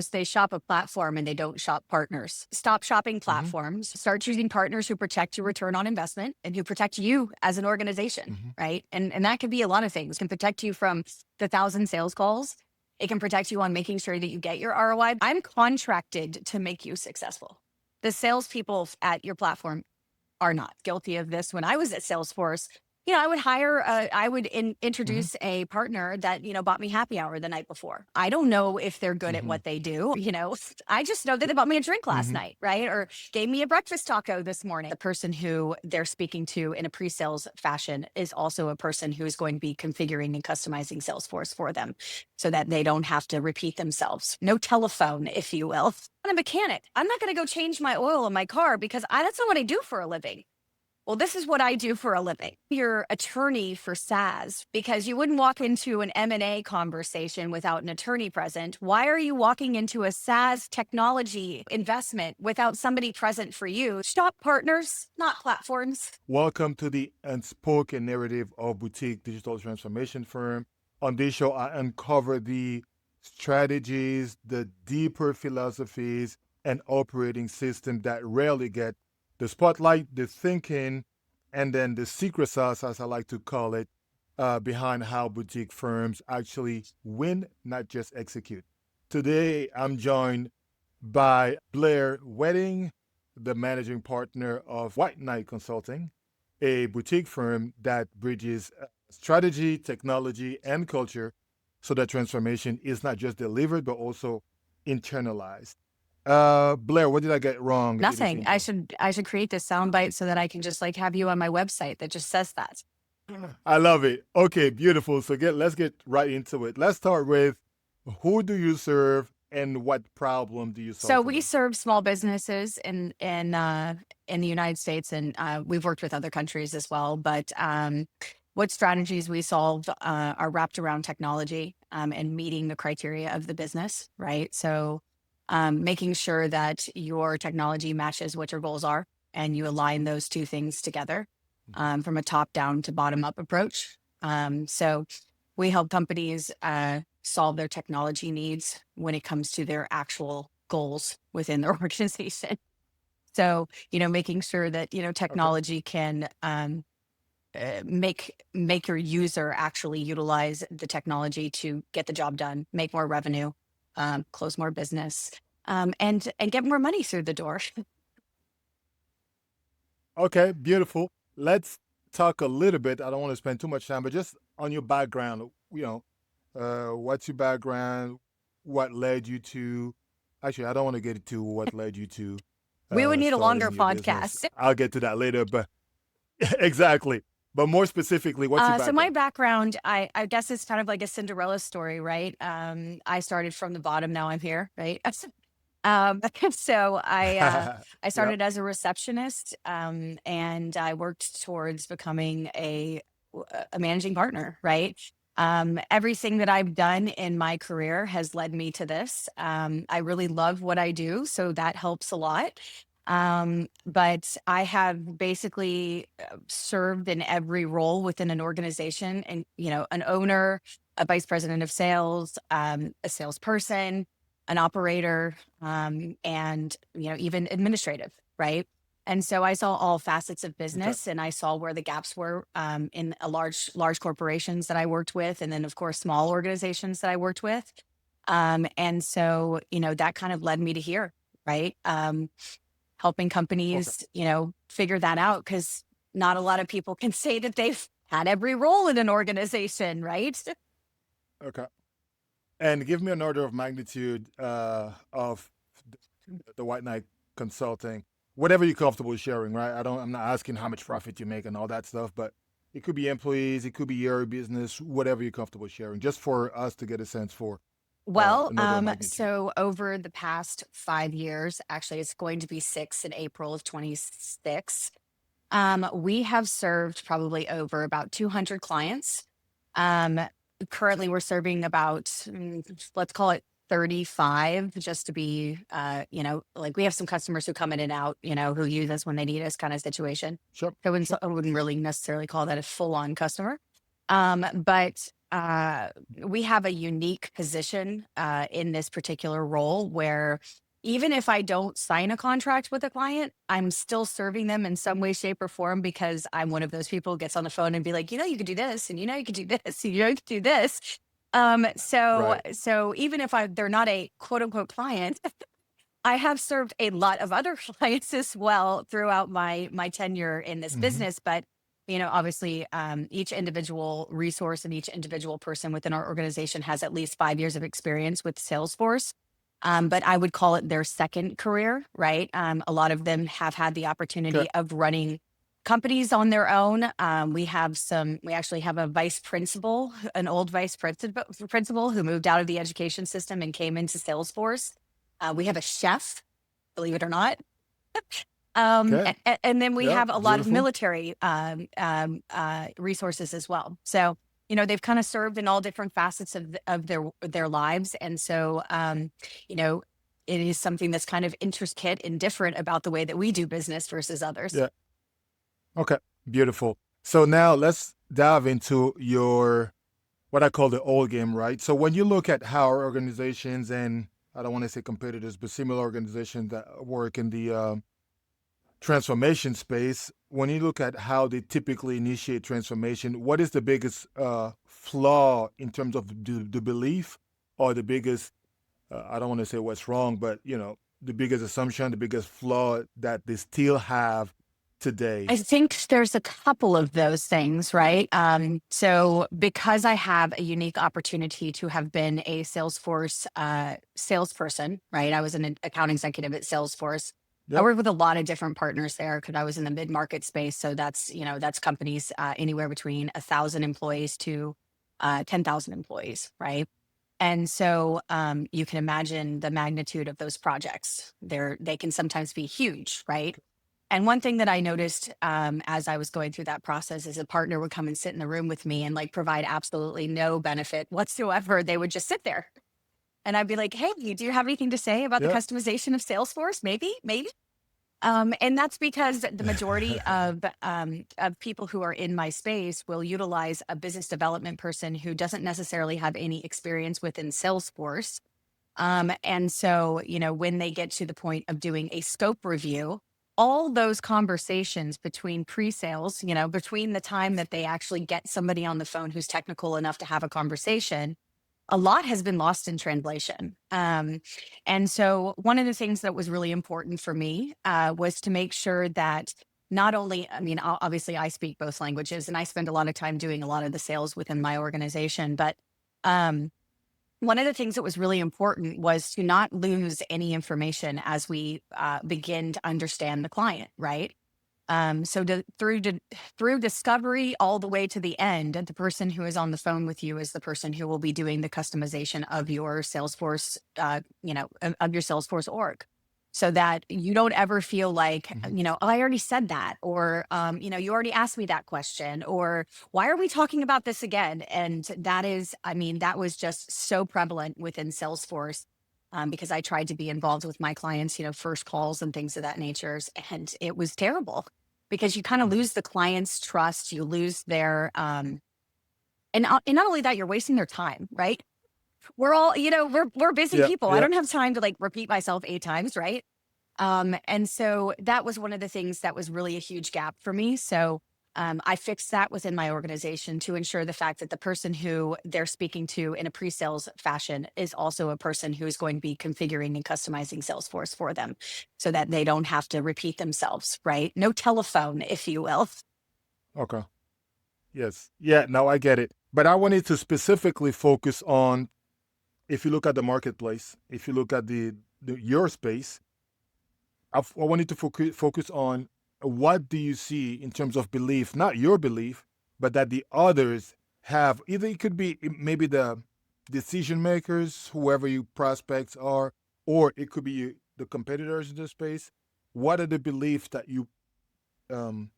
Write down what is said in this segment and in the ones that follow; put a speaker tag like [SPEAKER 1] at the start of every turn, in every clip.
[SPEAKER 1] They shop a platform and they don't shop partners. Stop shopping
[SPEAKER 2] Hmm.
[SPEAKER 1] platforms. Start choosing partners who protect your return on investment and who protect you as an organization,
[SPEAKER 2] Hmm.
[SPEAKER 1] right? And that could be a lot of things. It can protect you from the 1,000 sales calls. It can protect you on making sure that you get your ROI. I'm contracted to make you successful. The salespeople at your platform are not guilty of this. When I was at Salesforce, I would
[SPEAKER 2] Hmm.
[SPEAKER 1] introduce a partner that, bought me happy hour the night before. I don't know if they're good at
[SPEAKER 2] Hmm.
[SPEAKER 1] what they do. I just know that they bought me a drink last
[SPEAKER 2] Hmm.
[SPEAKER 1] night, right? Or gave me a breakfast taco this morning. The person who they're speaking to in a pre-sales fashion is also a person who is going to be configuring and customizing Salesforce for them so that they don't have to repeat themselves. No telephone, if you will. I'm a mechanic. I'm not going to go change my oil in my car because that's not what I do for a living. Well, this is what I do for a living. You're attorney for SaaS because you wouldn't walk into an M&A conversation without an attorney present. Why are you walking into a SaaS technology investment without somebody present for you? Shop partners, not platforms.
[SPEAKER 2] Welcome to the Unspoken Narrative of Boutique Digital Transformation Firm. On this show, I uncover the strategies, the deeper philosophies, and operating system that rarely get the spotlight, the thinking, and then the secret sauce, as I like to call it, behind how boutique firms actually win, not just execute. Today, I'm joined by Blair Wedding, the managing partner of White Knight Consulting, a boutique firm that bridges strategy, technology, and culture so that transformation is not just delivered, but also internalized. Blair, what did I get wrong in this
[SPEAKER 1] Nothing. I
[SPEAKER 2] intro?
[SPEAKER 1] should I should create this soundbite so that I can just like have you on my website that just says that.
[SPEAKER 2] I love it. Okay, beautiful. So let's get right into it. Let's start with who do you serve and what problem do you solve
[SPEAKER 1] So
[SPEAKER 2] for
[SPEAKER 1] we
[SPEAKER 2] them?
[SPEAKER 1] serve small businesses in the United States, and we've worked with other countries as well. But what strategies we solve are wrapped around technology and meeting the criteria of the business, right? So making sure that your technology matches what your goals are, and you align those two things together from a top down to bottom up approach. So we help companies solve their technology needs when it comes to their actual goals within their organization. So, making sure that,
[SPEAKER 2] Okay.
[SPEAKER 1] technology can make your user actually utilize the technology to get the job done, make more revenue, close more business, and get more money through the door.
[SPEAKER 2] Okay, beautiful. Let's talk a little bit. I don't want to spend too much time, but just on your background, what's your background? What led you to, actually, I don't want to get into what led you to
[SPEAKER 1] We would need a longer
[SPEAKER 2] starting your business.
[SPEAKER 1] podcast.
[SPEAKER 2] I'll get to that later, but exactly. But more specifically, what's your
[SPEAKER 1] So my
[SPEAKER 2] background?
[SPEAKER 1] background, I guess it's kind of like a Cinderella story, right? I started from the bottom, now I'm here, right? So I
[SPEAKER 2] Yep.
[SPEAKER 1] started as a receptionist, and I worked towards becoming a managing partner, right? Everything that I've done in my career has led me to this. I really love what I do, so that helps a lot. But I have basically served in every role within an organization, and an owner, a vice president of sales, a salesperson, an operator, and even administrative, right? And so I saw all facets of
[SPEAKER 2] Okay.
[SPEAKER 1] business, and I saw where the gaps were in a large corporations that I worked with, and then of course small organizations that I worked with. And so that kind of led me to here, right? Helping
[SPEAKER 2] Okay.
[SPEAKER 1] companies, figure that out, because not a lot of people can say that they've had every role in an organization, right?
[SPEAKER 2] Okay. And give me an order of magnitude of the White Knight Consulting, whatever you're comfortable sharing, right? I'm not asking how much profit you make and all that stuff, but it could be employees, it could be your business, whatever you're comfortable sharing, just for us to get a sense for
[SPEAKER 1] Well,
[SPEAKER 2] an order of magnitude.
[SPEAKER 1] so over the past 5 years, actually, it's going to be six in April of 26. We have served probably over about 200 clients. Um, Currently, we're serving about, let's call it 35, just to be, like we have some customers who come in and out, who use us when they need us kind of situation.
[SPEAKER 2] Sure,
[SPEAKER 1] So
[SPEAKER 2] sure.
[SPEAKER 1] I wouldn't really necessarily call that a full on customer. But uh, we have a unique position in this particular role where even if I don't sign a contract with a client, I'm still serving them in some way, shape, or form because I'm one of those people who gets on the phone and be like, you could do this, and you could do this, and you could do this.
[SPEAKER 2] Right.
[SPEAKER 1] So even if they're not a quote unquote client, I have served a lot of other clients as well throughout my tenure in this
[SPEAKER 2] Hmm.
[SPEAKER 1] business. But obviously, each individual resource and each individual person within our organization has at least 5 years of experience with Salesforce. But I would call it their second career, right? A lot of them have had the
[SPEAKER 2] Okay.
[SPEAKER 1] opportunity of running companies on their own. We actually have a vice principal, an old vice principal who moved out of the education system and came into Salesforce. We have a chef, believe it or not.
[SPEAKER 2] Okay.
[SPEAKER 1] And then we
[SPEAKER 2] Yeah.
[SPEAKER 1] have a lot of
[SPEAKER 2] Beautiful.
[SPEAKER 1] military resources as well. So, they've kind of served in all different facets of their lives. And so, it is something that's kind of intricate and different about the way that we do business versus others.
[SPEAKER 2] Yeah. Okay. Beautiful. So now let's dive into your what I call the old game, right? So when you look at how our organizations and I don't want to say competitors, but similar organizations that work in the transformation space, when you look at how they typically initiate transformation, what is the biggest flaw in terms of the belief or the biggest, I don't want to say what's wrong, but the biggest assumption, the biggest flaw that they still have
[SPEAKER 1] I
[SPEAKER 2] today?
[SPEAKER 1] think there's a couple of those things, right? So because I have a unique opportunity to have been a Salesforce salesperson, right? I was an account executive at Salesforce. I
[SPEAKER 2] Yep.
[SPEAKER 1] worked with a lot of different partners there because I was in the mid-market space. So that's companies anywhere between 1,000 employees to 10,000 employees, right? And so you can imagine the magnitude of those projects. They can sometimes be huge, right? And one thing that I noticed as I was going through that process is a partner would come and sit in the room with me and like provide absolutely no benefit whatsoever. They would just sit there. And I'd be like, hey, do you have anything to say about the
[SPEAKER 2] Yep.
[SPEAKER 1] customization of Salesforce? Maybe, maybe. And that's because the majority of people who are in my space will utilize a business development person who doesn't necessarily have any experience within Salesforce. And so, when they get to the point of doing a scope review, all those conversations between pre-sales, between the time that they actually get somebody on the phone who's technical enough to have a conversation, a lot has been lost in translation. And so, one of the things that was really important for me was to make sure that not only, I mean, obviously, I speak both languages and I spend a lot of time doing a lot of the sales within my organization, but um, one of the things that was really important was to not lose any information as we begin to understand the client, right? Through discovery all the way to the end, the person who is on the phone with you is the person who will be doing the customization of your Salesforce, of your Salesforce org, so that you don't ever feel like,
[SPEAKER 2] Mhm.
[SPEAKER 1] oh, I already said that, or you already asked me that question, or why are we talking about this again? And that is, I mean, that was just so prevalent within Salesforce. Because I tried to be involved with my clients, first calls and things of that nature. And it was terrible because you kind of
[SPEAKER 2] Mhm.
[SPEAKER 1] lose the client's trust, you lose their and not only that, you're wasting their time, right? We're all, we're busy
[SPEAKER 2] Yeah.
[SPEAKER 1] people. I
[SPEAKER 2] Yeah.
[SPEAKER 1] don't have time to like repeat myself 8 times, right? And so that was one of the things that was really a huge gap for me. So I fixed that within my organization to ensure the fact that the person who they're speaking to in a pre-sales fashion is also a person who is going to be configuring and customizing Salesforce for them so that they don't have to repeat themselves, right? No telephone, if you will.
[SPEAKER 2] Okay. Yes. Yeah. Now I get it. But I wanted to specifically focus on if you look at the marketplace, if you look at the your space, I wanted to focus on what do you see in terms of belief, not your belief, but that the others have. Either it could be maybe the decision makers, whoever your prospects are, or it could be the competitors in the space. What are the beliefs that you um,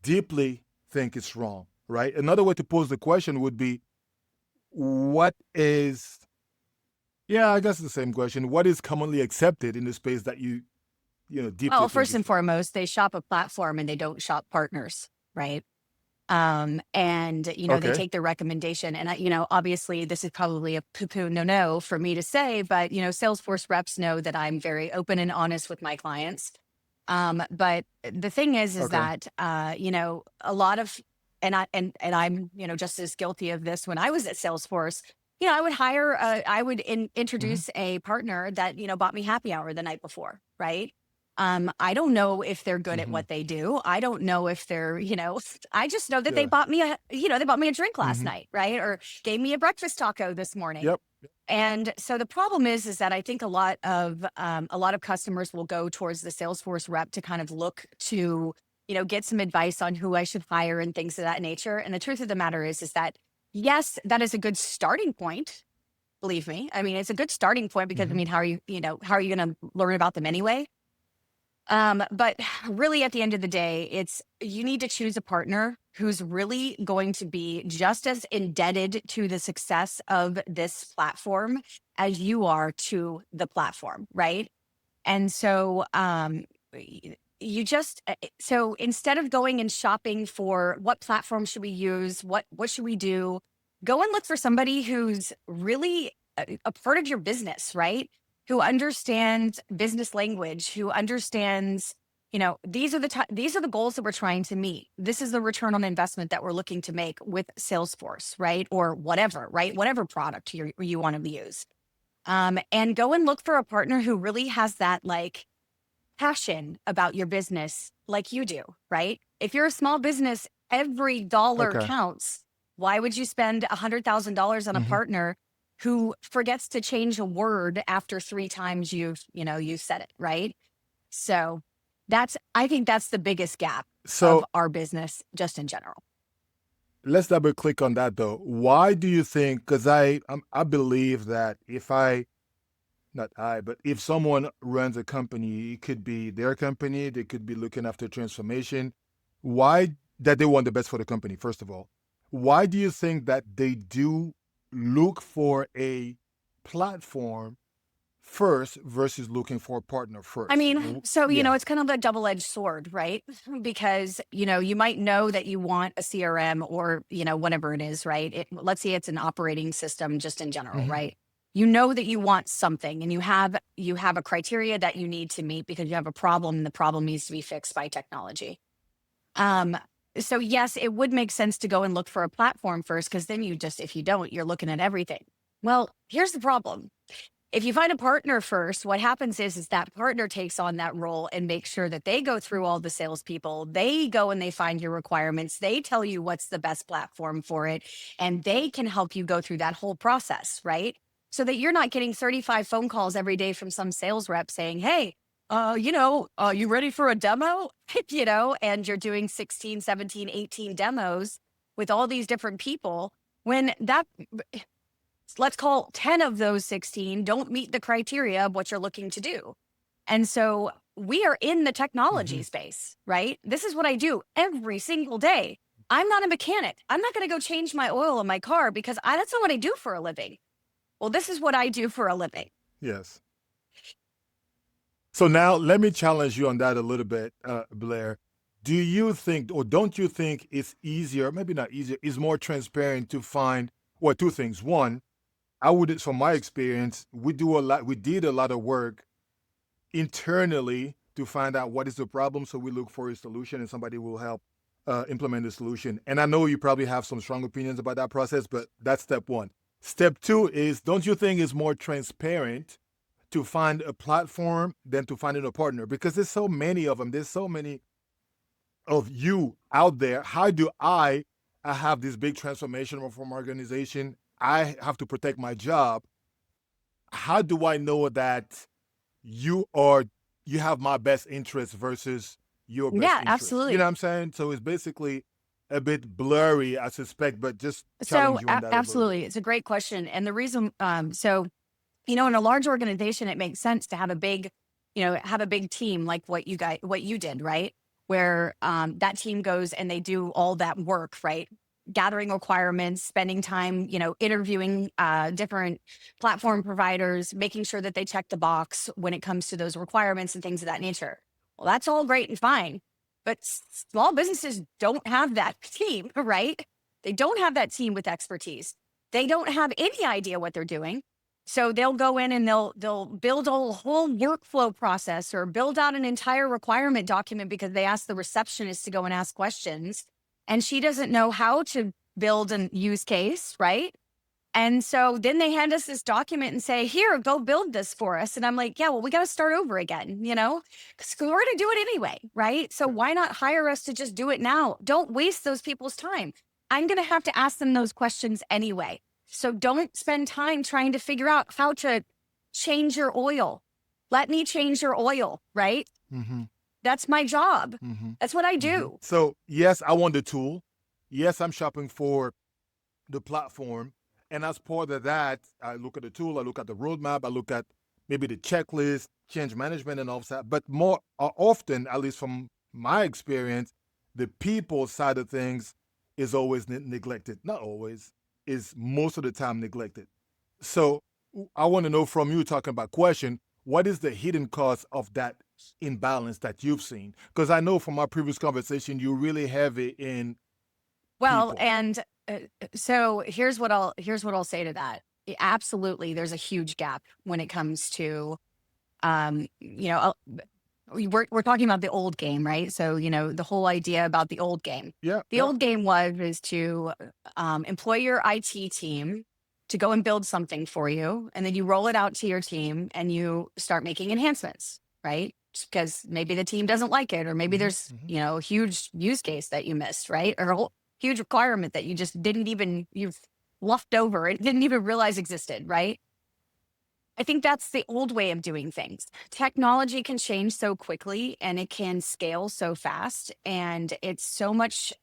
[SPEAKER 2] deeply think is wrong? Right. Another way to pose the question would be, what is yeah, I guess the same question. What is commonly accepted in the space that you deeply
[SPEAKER 1] Well,
[SPEAKER 2] think
[SPEAKER 1] first
[SPEAKER 2] is
[SPEAKER 1] and
[SPEAKER 2] wrong?
[SPEAKER 1] foremost, they shop a platform and they don't shop partners, right? And they
[SPEAKER 2] Okay.
[SPEAKER 1] take their recommendation. And obviously this is probably a poo-poo no for me to say, but Salesforce reps know that I'm very open and honest with my clients. But the thing is
[SPEAKER 2] Okay.
[SPEAKER 1] that a lot of, and I'm just as guilty of this. When I was at Salesforce, I would
[SPEAKER 2] Hmm.
[SPEAKER 1] introduce a partner that bought me happy hour the night before, right? I don't know if they're good at
[SPEAKER 2] Hmm.
[SPEAKER 1] what they do. I don't know if they're, I just know that they
[SPEAKER 2] Yeah.
[SPEAKER 1] bought me they bought me a drink last
[SPEAKER 2] Hmm.
[SPEAKER 1] night, right? Or gave me a breakfast taco this morning.
[SPEAKER 2] Yep.
[SPEAKER 1] And so the problem is that I think a lot of customers will go towards the Salesforce rep to kind of look to, get some advice on who I should hire and things of that nature. And the truth of the matter is that yes, that is a good starting point. Believe me. I mean, it's a good starting point because I
[SPEAKER 2] Hmm.
[SPEAKER 1] mean, how are you going to learn about them anyway? But really at the end of the day, it's you need to choose a partner who's really going to be just as indebted to the success of this platform as you are to the platform, right? And so you just so instead of going and shopping for what platform should we use, what should we do, go and look for somebody who's really a part of your business, right? Who understands business language, who understands, these are the goals that we're trying to meet. This is the return on investment that we're looking to make with Salesforce, right? Or whatever, right? Whatever product you want to use. And go and look for a partner who really has that like passion about your business like you do, right? If you're a small business, every dollar
[SPEAKER 2] Okay.
[SPEAKER 1] counts. Why would you spend $100,000 on a
[SPEAKER 2] Hmm.
[SPEAKER 1] partner who forgets to change a word after 3 times you said it, right? So I think that's the biggest gap of
[SPEAKER 2] So
[SPEAKER 1] our business just in general.
[SPEAKER 2] let's double click on that though. Why do you think? Because I believe that if I not I, but if someone runs a company, it could be their company, they could be looking after transformation. Why that they want the best for the company, first of all. Why do you think that they do look for a platform first versus looking for a partner
[SPEAKER 1] I
[SPEAKER 2] first?
[SPEAKER 1] mean, so,
[SPEAKER 2] Yeah.
[SPEAKER 1] it's kind of a double-edged sword, right? Because, you might know that you want a CRM or, whatever it is, right? Let's say it's an operating system just in general,
[SPEAKER 2] Hmm.
[SPEAKER 1] right? You know that you want something and you have a criteria that you need to meet because you have a problem and the problem needs to be fixed by technology. Um, so yes, it would make sense to go and look for a platform first because then if you don't, you're looking at everything. Well, here's the problem. If you find a partner first, what happens is that partner takes on that role and makes sure that they go through all the salespeople. They go and they find your requirements. They tell you what's the best platform for it, and they can help you go through that whole process, right? So that you're not getting 35 phone calls every day from some sales rep saying, "Hey, you ready for a demo?" And you're doing 16, 17, 18 demos with all these different people when that let's call 10 of those 16 don't meet the criteria of what you're looking to do. And so we are in the technology
[SPEAKER 2] Hmm.
[SPEAKER 1] space, right? This is what I do every single day. I'm not a mechanic. I'm not going to go change my oil in my car because that's not what I do for a living. Well, this is what I do for a living.
[SPEAKER 2] Yes. So now let me challenge you on that a little bit, Blair. Do you think, or don't you think it's easier, maybe not easier, is more transparent to find, well, two things. One, I would, from my experience, we did a lot of work internally to find out what is the problem. So we look for a solution and somebody will help implement the solution. And I know you probably have some strong opinions about that process, but that's step one. Step two is, don't you think it's more transparent to find a platform than to finding a partner? Because there's so many of them. There's so many of you out there. How do I have this big transformation from organization? I have to protect my job. How do I know that you are you have my best interest versus your best
[SPEAKER 1] Yeah,
[SPEAKER 2] interest? You know
[SPEAKER 1] absolutely.
[SPEAKER 2] what I'm saying? So it's basically a bit blurry, I suspect, but just
[SPEAKER 1] So
[SPEAKER 2] challenge you on that a little bit.
[SPEAKER 1] absolutely. It's a great question. And the reason, in a large organization, it makes sense to have a big team like what you did, right? Where that team goes and they do all that work, right? Gathering requirements, spending time, interviewing different platform providers, making sure that they check the box when it comes to those requirements and things of that nature. Well, that's all great and fine. But small businesses don't have that team, right? They don't have that team with expertise. They don't have any idea what they're doing. So they'll go in and they'll build a whole workflow process or build out an entire requirement document because they asked the receptionist to go and ask questions. And she doesn't know how to build a use case, right? And so then they hand us this document and say, here, go build this for us. And I'm like, yeah, well, we got to start over again, because we're going to do it anyway. Right. So why not hire us to just do it now? Don't waste those people's time. I'm going to have to ask them those questions anyway. So don't spend time trying to figure out how to change your oil. Let me change your oil. Right.
[SPEAKER 2] Mm-hmm.
[SPEAKER 1] That's my job.
[SPEAKER 2] Mm-hmm.
[SPEAKER 1] That's what I do.
[SPEAKER 2] Mm-hmm. So yes, I want the tool. Yes, I'm shopping for the platform. And as part of that, I look at the tool, I look at the roadmap, I look at maybe the checklist, change management, and all of that. But more often, at least from my experience, the people side of things is always neglected. Not always, is most of the time neglected. So I want to know from you, talking about question, what is the hidden cost of that imbalance that you've seen? Because I know from our previous conversation, you're really heavy in
[SPEAKER 1] Well,
[SPEAKER 2] people.
[SPEAKER 1] and so here's what I'll say to that. Absolutely, there's a huge gap when it comes to, um, you know, uh, we're talking about the old game, right? So the whole idea about the old game.
[SPEAKER 2] Yeah,
[SPEAKER 1] The
[SPEAKER 2] yeah.
[SPEAKER 1] old game was to employ your IT team to go and build something for you, and then you roll it out to your team and you start making enhancements, right? Because maybe the team doesn't like it, or maybe
[SPEAKER 2] Mm-hmm.
[SPEAKER 1] there's
[SPEAKER 2] Mm-hmm.
[SPEAKER 1] a huge use case that you missed, right? Or a whole huge requirement that you just didn't even you've left over and didn't even realize existed, right? I think that's the old way of doing things. Technology can change so quickly and it can scale so fast. And it's so much,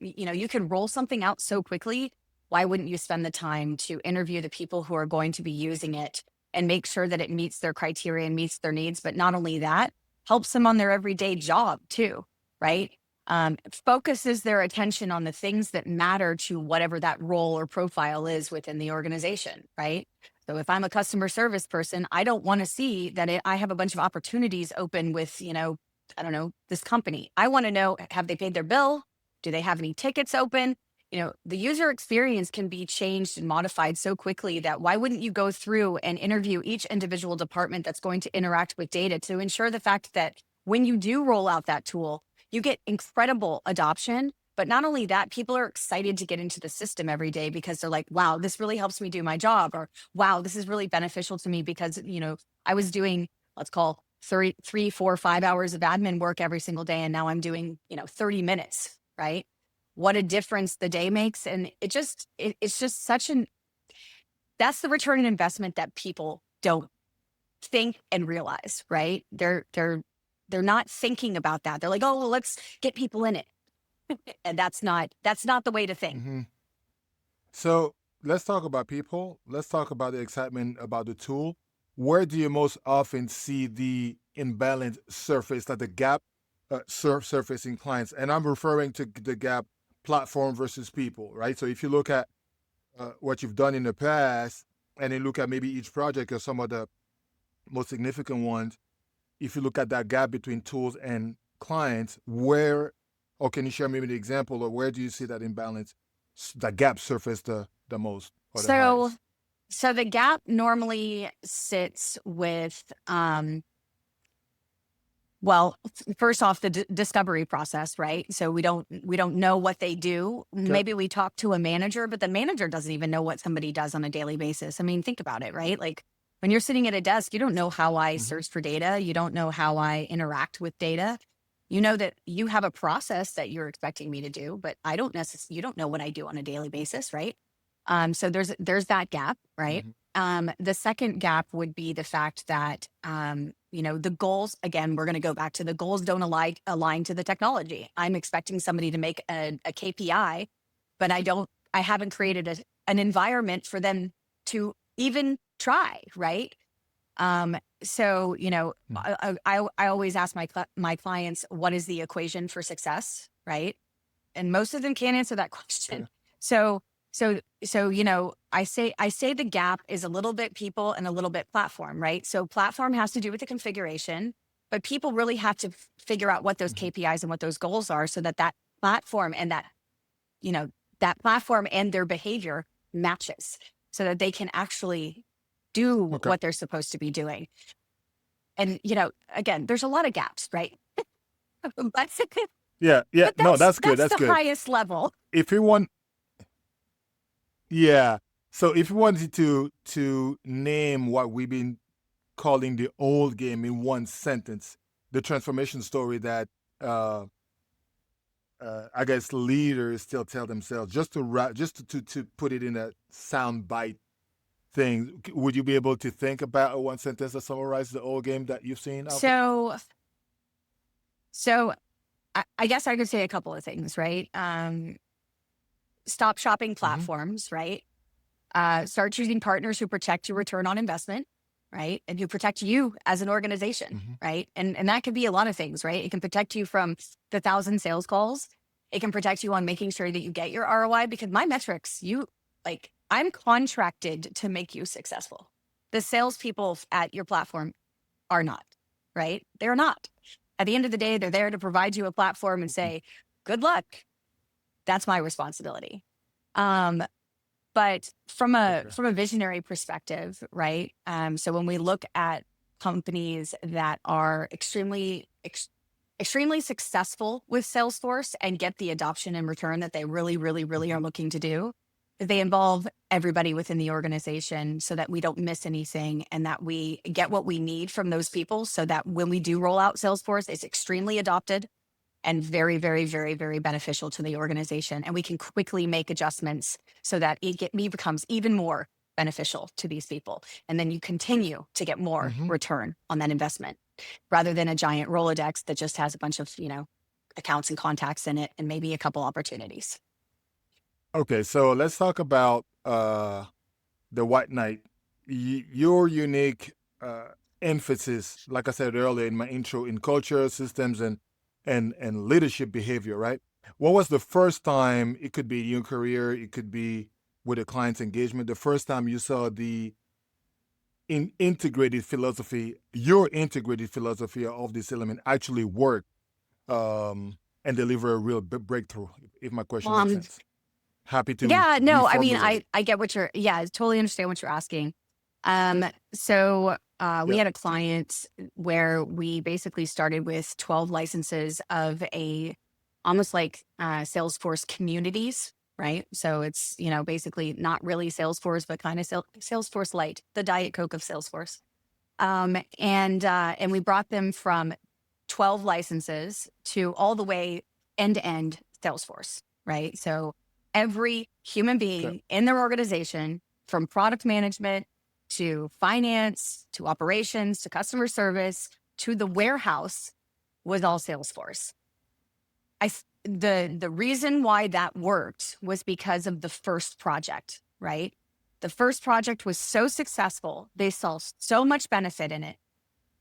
[SPEAKER 1] you can roll something out so quickly. Why wouldn't you spend the time to interview the people who are going to be using it and make sure that it meets their criteria and meets their needs? But not only that, helps them on their everyday job too, right? Focuses their attention on the things that matter to whatever that role or profile is within the organization, right? So if I'm a customer service person, I don't want to see that I have a bunch of opportunities open with, I don't know, this company. I want to know, have they paid their bill? Do they have any tickets open? The user experience can be changed and modified so quickly that why wouldn't you go through and interview each individual department that's going to interact with data to ensure the fact that when you do roll out that tool, you get incredible adoption. But not only that, people are excited to get into the system every day because they're like, wow, this really helps me do my job. Or wow, this is really beneficial to me because, I was doing, let's call 3, 4, 5 hours of admin work every single day. And now I'm doing, 30 minutes, right? What a difference the day makes. And it's just that's the return on investment that people don't think and realize, right? They're not thinking about that. They're like, oh, well, let's get people in it. And that's not the way to think.
[SPEAKER 2] Mm-hmm. So let's talk about people. Let's talk about the excitement about the tool. Where do you most often see the imbalance surface, like the gap surface in clients? And I'm referring to the gap platform versus people, right? So if you look at what you've done in the past and then look at maybe each project or some of the most significant ones, if you look at that gap between tools and clients, where, or can you share maybe the example, or where do you see that imbalance, that gap surface the most or the
[SPEAKER 1] So
[SPEAKER 2] highest?
[SPEAKER 1] so the gap normally sits with well, first off, the discovery process, right? So we don't know what they do.
[SPEAKER 2] Okay.
[SPEAKER 1] Maybe we talk to a manager, but the manager doesn't even know what somebody does on a daily basis. I mean, think about it, right? Like when you're sitting at a desk, you don't know how I
[SPEAKER 2] Mm-hmm.
[SPEAKER 1] search for data. You don't know how I interact with data. You know that you have a process that you're expecting me to do, but you don't know what I do on a daily basis, right? So there's that gap, right?
[SPEAKER 2] Mm-hmm.
[SPEAKER 1] The second gap would be the fact that the goals, again, we're going to go back to the goals don't align to the technology. I'm expecting somebody to make a KPI, but I haven't created an environment for them to even try, right? So, I always ask my clients, what is the equation for success, right? And most of them can't answer that question.
[SPEAKER 2] Okay.
[SPEAKER 1] So, I say the gap is a little bit people and a little bit platform, right? So platform has to do with the configuration. but people really have to figure out what those
[SPEAKER 2] Mhm.
[SPEAKER 1] KPIs and what those goals are so that that platform and that, that platform and their behavior matches so that they can actually do
[SPEAKER 2] Okay.
[SPEAKER 1] what they're supposed to be doing. And, again, there's a lot of gaps, right? but,
[SPEAKER 2] Yeah. Yeah.
[SPEAKER 1] but
[SPEAKER 2] No,
[SPEAKER 1] that's,
[SPEAKER 2] that's good.
[SPEAKER 1] that's
[SPEAKER 2] That's
[SPEAKER 1] the
[SPEAKER 2] good.
[SPEAKER 1] highest level.
[SPEAKER 2] If you want, yeah. So if you wanted to name what we've been calling the old game in one sentence, the transformation story that uh, I guess leaders still tell themselves, just to to put it in a sound bite thing. Would you be able to think about a one sentence that summarizes the old game that you've seen out there?
[SPEAKER 1] So, so I guess I could say a couple of things, right? Stop shopping
[SPEAKER 2] Mm-hmm.
[SPEAKER 1] platforms, right? Start choosing partners who protect your return on investment, right? And who protect you as an organization,
[SPEAKER 2] Mm-hmm.
[SPEAKER 1] right? And that could be a lot of things, right? It can protect you from the 1,000 sales calls. It can protect you on making sure that you get your ROI, because my metrics, I'm contracted to make you successful. The salespeople at your platform are not, right? They're not. At the end of the day, they're there to provide you a platform and say, good luck. That's my responsibility. Um, but
[SPEAKER 2] Okay.
[SPEAKER 1] from a visionary perspective, right? So when we look at companies that are extremely successful with Salesforce and get the adoption and return that they really, really, really
[SPEAKER 2] Mm-hmm.
[SPEAKER 1] are looking to do, they involve everybody within the organization so that we don't miss anything and that we get what we need from those people so that when we do roll out Salesforce, it's extremely adopted and very, very, very, very beneficial to the organization. And we can quickly make adjustments so that becomes even more beneficial to these people. And then you continue to get more
[SPEAKER 2] Mm-hmm.
[SPEAKER 1] return on that investment rather than a giant Rolodex that just has a bunch of, accounts and contacts in it and maybe a couple opportunities.
[SPEAKER 2] Okay. So let's talk about the White Knight. Your unique emphasis, like I said earlier in my intro, in culture, systems, and leadership behavior. Right. What was the first time? It could be in your career. It could be with a client's engagement. The first time you saw the integrated philosophy, your integrated philosophy of this element actually work and deliver a real breakthrough. If my question makes
[SPEAKER 1] Um,
[SPEAKER 2] sense. Happy to
[SPEAKER 1] yeah, no, I mean,
[SPEAKER 2] reformulate it.
[SPEAKER 1] I get I totally understand what you're asking. So we
[SPEAKER 2] Yep.
[SPEAKER 1] had a client where we basically started with 12 licenses of almost like Salesforce communities, right? So it's, basically not really Salesforce, but kind of Salesforce Light, the Diet Coke of Salesforce. And we brought them from 12 licenses to all the way end to end Salesforce, right? So every human
[SPEAKER 2] Okay.
[SPEAKER 1] being in their organization, from product management to finance to operations to customer service to the warehouse, was all Salesforce. The reason why that worked was because of the first project, right? The first project was so successful. They saw so much benefit in it.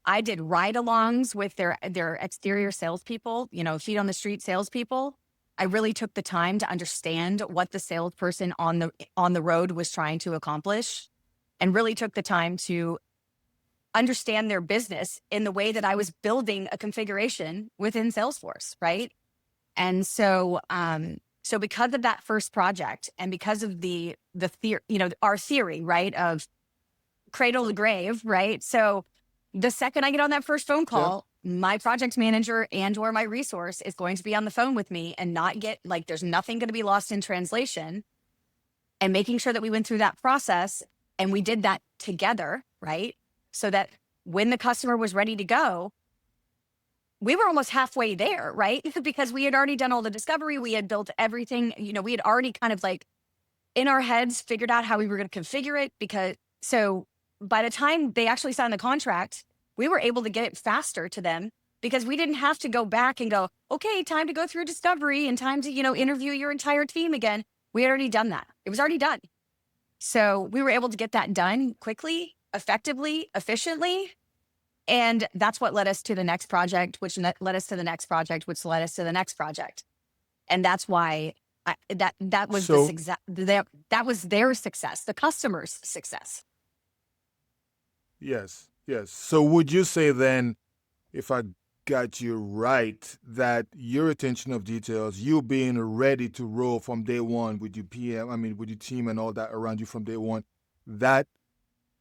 [SPEAKER 1] I did ride-alongs with their exterior salespeople, feet on the street salespeople. I really took the time to understand what the salesperson on the road was trying to accomplish, and really took the time to understand their business in the way that I was building a configuration within Salesforce, right? And so because of that first project, and because of the theory, our theory, right, of cradle to grave, right? So the second I get on that first phone
[SPEAKER 2] Yeah.
[SPEAKER 1] call, my project manager and or my resource is going to be on the phone with me and not get like, there's nothing going to be lost in translation, and making sure that we went through that process and we did that together, right? So that when the customer was ready to go, we were almost halfway there, right? Because we had already done all the discovery. We had built everything, we had already kind of like in our heads figured out how we were going to configure it. So by the time they actually signed the contract, we were able to get it faster to them because we didn't have to go back and go, okay, time to go through discovery and time to, interview your entire team again. We had already done that. It was already done. So we were able to get that done quickly, effectively, efficiently. And that's what led us to the next project, which led us to the next project, which led us to the next project. And that's why that was
[SPEAKER 2] So
[SPEAKER 1] that was their success, the customer's success.
[SPEAKER 2] yes, yes. So would you say then if I got you right, that your attention of details, you being ready to roll from day one with your PM, I mean, with your team and all that around you from day one, that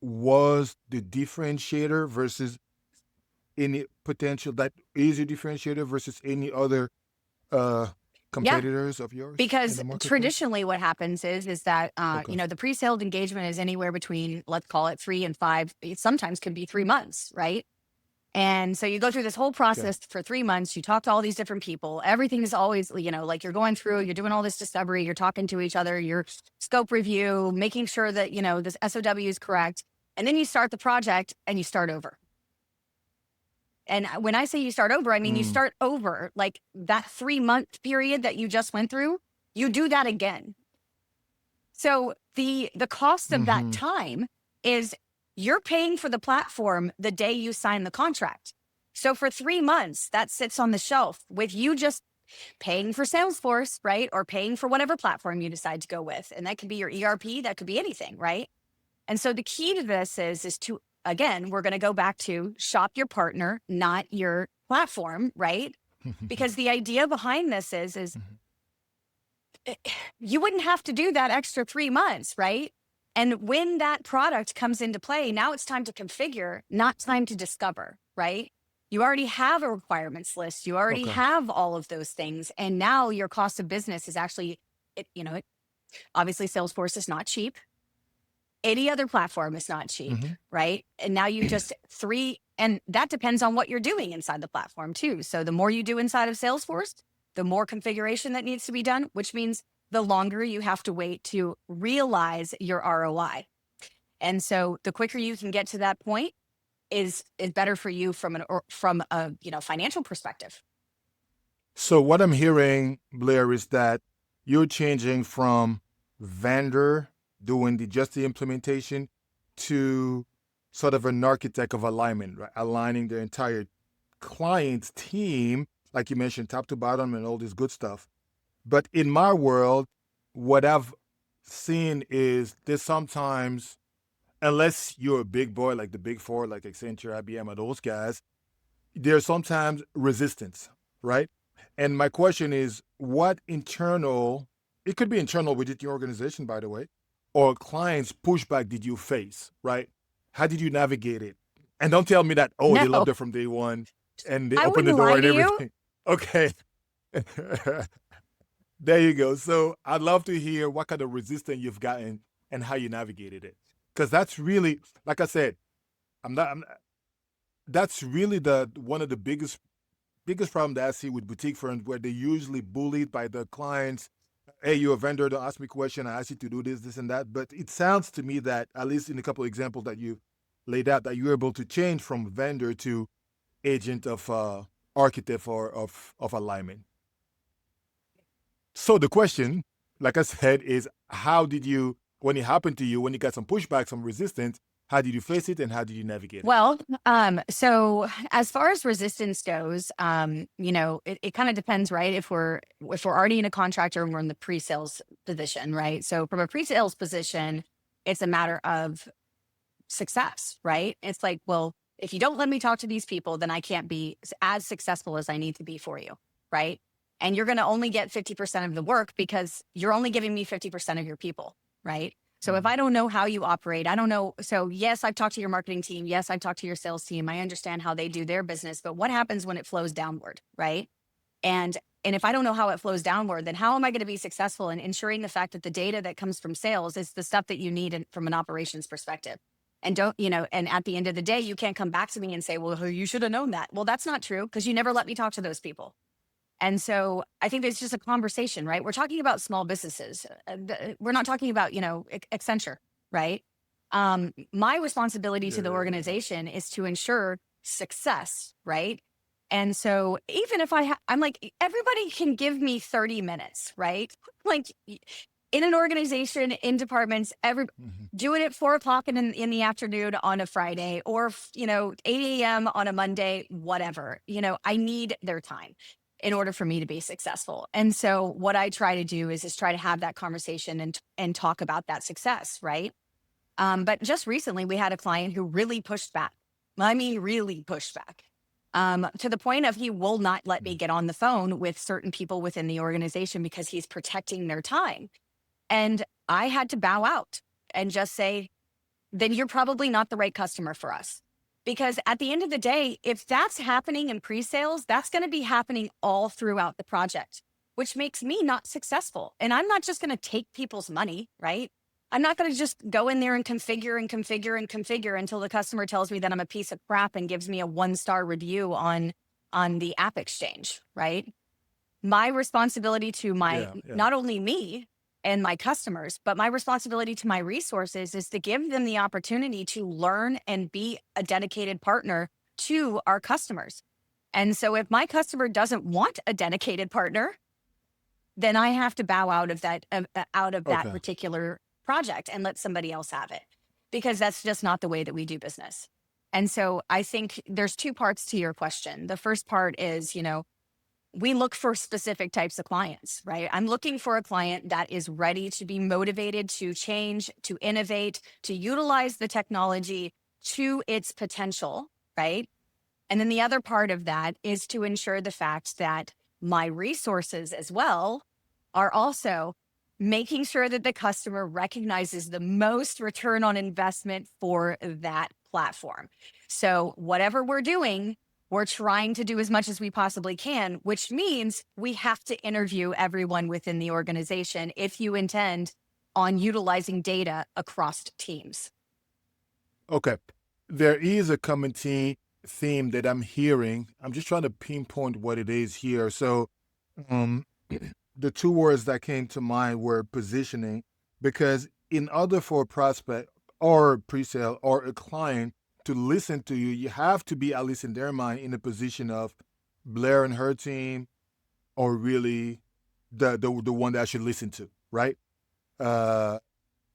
[SPEAKER 2] was the differentiator versus any potential, that is your differentiator versus any other uh
[SPEAKER 1] Yeah.
[SPEAKER 2] competitors of yours in
[SPEAKER 1] Because
[SPEAKER 2] the marketplace?
[SPEAKER 1] traditionally what happens is that,
[SPEAKER 2] Okay.
[SPEAKER 1] the pre-sales engagement is anywhere between, let's call it 3 and 5, it sometimes can be 3 months, right? And so you go through this whole
[SPEAKER 2] Okay.
[SPEAKER 1] process for 3 months, you talk to all these different people. Everything is always, like you're going through, you're doing all this discovery, you're talking to each other, your scope review, making sure that, this SOW is correct. And then you start the project and you start over. And when I say you start over, I mean you
[SPEAKER 2] Mm.
[SPEAKER 1] start over like that 3 month period that you just went through, you do that again. So the cost of that
[SPEAKER 2] Mm-hmm.
[SPEAKER 1] time is you're paying for the platform the day you sign the contract. So for 3 months, that sits on the shelf with you just paying for Salesforce, right? Or paying for whatever platform you decide to go with. And that could be your ERP, that could be anything, right? And so the key to this is to, again, we're going to go back to shop your partner, not your platform, right? Because the idea behind this is you wouldn't have to do that extra 3 months, right? And when that product comes into play, now it's time to configure, not time to discover, right? You already have a requirements list. You already
[SPEAKER 2] Okay.
[SPEAKER 1] have all of those things. And now your cost of business is actually, obviously Salesforce is not cheap. Any other platform is not cheap,
[SPEAKER 2] Mm-hmm.
[SPEAKER 1] right? And now you just and that depends on what you're doing inside the platform too. So the more you do inside of Salesforce, the more configuration that needs to be done, which means the longer you have to wait to realize your ROI. And so the quicker you can get to that point is better for you from a financial perspective.
[SPEAKER 2] So what I'm hearing, Blair, is that you're changing from vendor doing just the implementation to sort of an architect of alignment, right? Aligning the entire client's team, like you mentioned, top to bottom and all this good stuff. But in my world, what I've seen is there's sometimes, unless you're a big boy like the big four, like Accenture, IBM, or those guys, there's sometimes resistance, right? And my question is, what internal, it could be internal within your organization, by the way, or clients' pushback did you face, right? How did you navigate it? And don't tell me that, oh,
[SPEAKER 1] No,
[SPEAKER 2] they loved it from day one and they
[SPEAKER 1] I
[SPEAKER 2] opened the
[SPEAKER 1] wouldn't
[SPEAKER 2] door
[SPEAKER 1] lie
[SPEAKER 2] and
[SPEAKER 1] to you.
[SPEAKER 2] everything. Okay. There you go. So I'd love to hear what kind of resistance you've gotten and how you navigated it. Because that's really, like I said, I'm not, that's really the one of the biggest problem that I see with boutique firms where they're usually bullied by the clients. Hey, you're a vendor, don't ask me question. I ask you to do this, this, and that. But it sounds to me that, at least in a couple of examples that you laid out, that you're able to change from vendor to agent of architect or of alignment. So the question, like I said, is how did you, when it happened to you, when you got some pushback, some resistance, how did you face it and how did you navigate it?
[SPEAKER 1] Well, so as far as resistance goes, it kind of depends, right? If we're already in a contractor and we're in the pre-sales position, right? So from a pre-sales position, it's a matter of success, right? It's like, well, if you don't let me talk to these people, then I can't be as successful as I need to be for you, right? And you're going to only get 50% of the work because you're only giving me 50% of your people, right? So if
[SPEAKER 2] Mhm.
[SPEAKER 1] I don't know how you operate, I don't know. So yes, I've talked to your marketing team. Yes, I've talked to your sales team. I understand how they do their business, but what happens when it flows downward, right? And if I don't know how it flows downward, then how am I going to be successful in ensuring the fact that the data that comes from sales is the stuff that you need from an operations perspective? And and at the end of the day, you can't come back to me and say, well, you should have known that. Well, that's not true because you never let me talk to those people. And so I think it's just a conversation, right? We're talking about small businesses. We're not talking about, Accenture, right? My responsibility to the
[SPEAKER 2] Yeah.
[SPEAKER 1] organization is to ensure success, right? And so even if I'm like, everybody can give me 30 minutes, right? Like in an organization, in departments,
[SPEAKER 2] Mhm.
[SPEAKER 1] do it at 4 o'clock in the afternoon on a Friday or, 8 a.m. on a Monday, whatever, I need their time in order for me to be successful. And so what I try to do is try to have that conversation and talk about that success, right? But just recently we had a client who really pushed back. I mean, really pushed back. to the point of he will not let me get on the phone with certain people within the organization because he's protecting their time. And I had to bow out and just say, then you're probably not the right customer for us. Because at the end of the day, if that's happening in pre-sales, that's going to be happening all throughout the project, which makes me not successful. And I'm not just going to take people's money, right? I'm not going to just go in there and configure and configure and configure until the customer tells me that I'm a piece of crap and gives me a 1-star review on the app exchange, right? My responsibility to
[SPEAKER 2] Yeah, yeah.
[SPEAKER 1] not only me and my customers, but my responsibility to my resources is to give them the opportunity to learn and be a dedicated partner to our customers. And so if my customer doesn't want a dedicated partner, then I have to bow out of that
[SPEAKER 2] Okay.
[SPEAKER 1] particular project and let somebody else have it, because that's just not the way that we do business. And so I think there's 2 parts to your question. The first part is, we look for specific types of clients, right? I'm looking for a client that is ready to be motivated to change, to innovate, to utilize the technology to its potential, right? And then the other part of that is to ensure the fact that my resources as well are also making sure that the customer recognizes the most return on investment for that platform. So whatever we're doing, we're trying to do as much as we possibly can, which means we have to interview everyone within the organization if you intend on utilizing data across teams.
[SPEAKER 2] Okay. There is a common theme that I'm hearing. I'm just trying to pinpoint what it is here. So, um, the 2 words that came to mind were positioning, because in order for a prospect or pre-sale or a client to listen to you, you have to be, at least in their mind, in a position of Blair and her team, or really the one that I should listen to, right? Uh,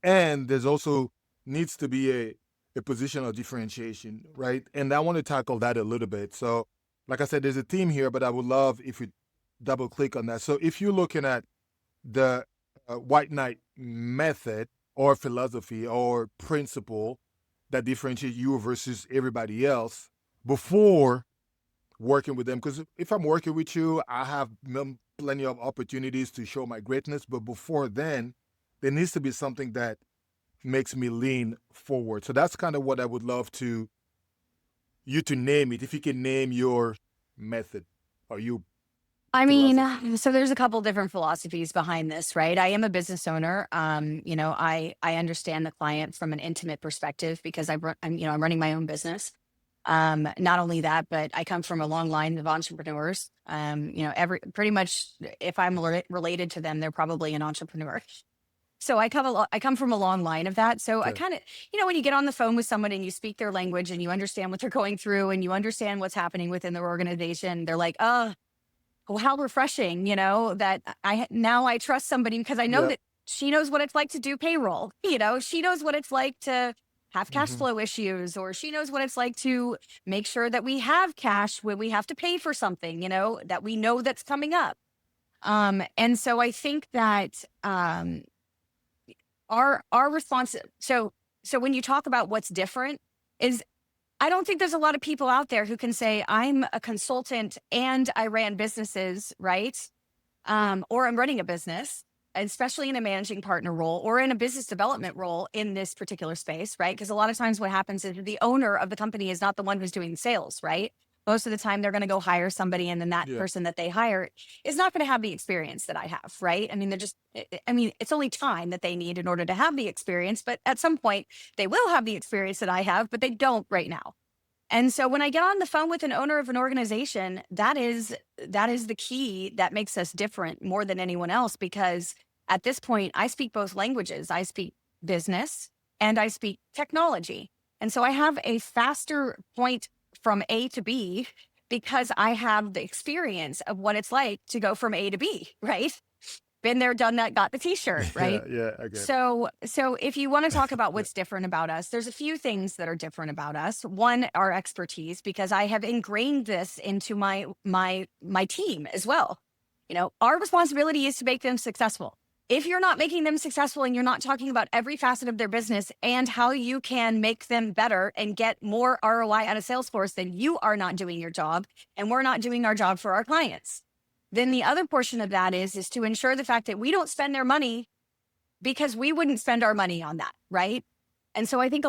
[SPEAKER 2] and there's also needs to be a position of differentiation, right? And I want to tackle that a little bit. So, like I said, there's a theme here, but I would love if you double click on that. So, if you're looking at the white knight method or philosophy or principle that differentiate you versus everybody else before working with them, because if I'm working with you, I have plenty of opportunities to show my greatness, but before then, there needs to be something that makes me lean forward. So that's kind of what I would love you to name it. If you can name your method or your
[SPEAKER 1] I
[SPEAKER 2] philosophy.
[SPEAKER 1] mean, so there's a couple different philosophies behind this, right? I am a business owner. I understand the client from an intimate perspective because I'm running my own business. Not only that, but I come from a long line of entrepreneurs. Pretty much if I'm related to them, they're probably an entrepreneur. So I come from a long line of that. So I
[SPEAKER 2] Okay.
[SPEAKER 1] kind of, when you get on the phone with someone and you speak their language and you understand what they're going through and you understand what's happening within their organization, they're like, oh, well, how refreshing, that now I trust somebody because I know
[SPEAKER 2] Yeah.
[SPEAKER 1] that she knows what it's like to do payroll. She knows what it's like to have cash
[SPEAKER 2] Hmm.
[SPEAKER 1] flow issues, or she knows what it's like to make sure that we have cash when we have to pay for something, that we know that's coming up. And so I think that our response. So when you talk about what's different, is I don't think there's a lot of people out there who can say I'm a consultant and I ran businesses, right? Or I'm running a business, especially in a managing partner role or in a business development role in this particular space, right? Because a lot of times what happens is the owner of the company is not the one who's doing the sales, right? Most of the time they're going to go hire somebody, and then that
[SPEAKER 2] Yeah.
[SPEAKER 1] person that they hire is not going to have the experience that I have, right? I mean, it's only time that they need in order to have the experience, but at some point they will have the experience that I have, but they don't right now. And so when I get on the phone with an owner of an organization, that is the key that makes us different more than anyone else, because at this point I speak both languages. I speak business and I speak technology. And so I have a faster point from A to B because I have the experience of what it's like to go from A to B, right? Been there, done that, got the t-shirt,
[SPEAKER 2] Yeah.
[SPEAKER 1] right?
[SPEAKER 2] Yeah. I get it.
[SPEAKER 1] So if you want to talk about
[SPEAKER 2] Yeah.
[SPEAKER 1] what's different about us, there's a few things that are different about us. One, our expertise, because I have ingrained this into my team as well. Our responsibility is to make them successful. If you're not making them successful and you're not talking about every facet of their business and how you can make them better and get more ROI out of Salesforce, then you are not doing your job and we're not doing our job for our clients. Then the other portion of that is to ensure the fact that we don't spend their money because we wouldn't spend our money on that, right? And so I think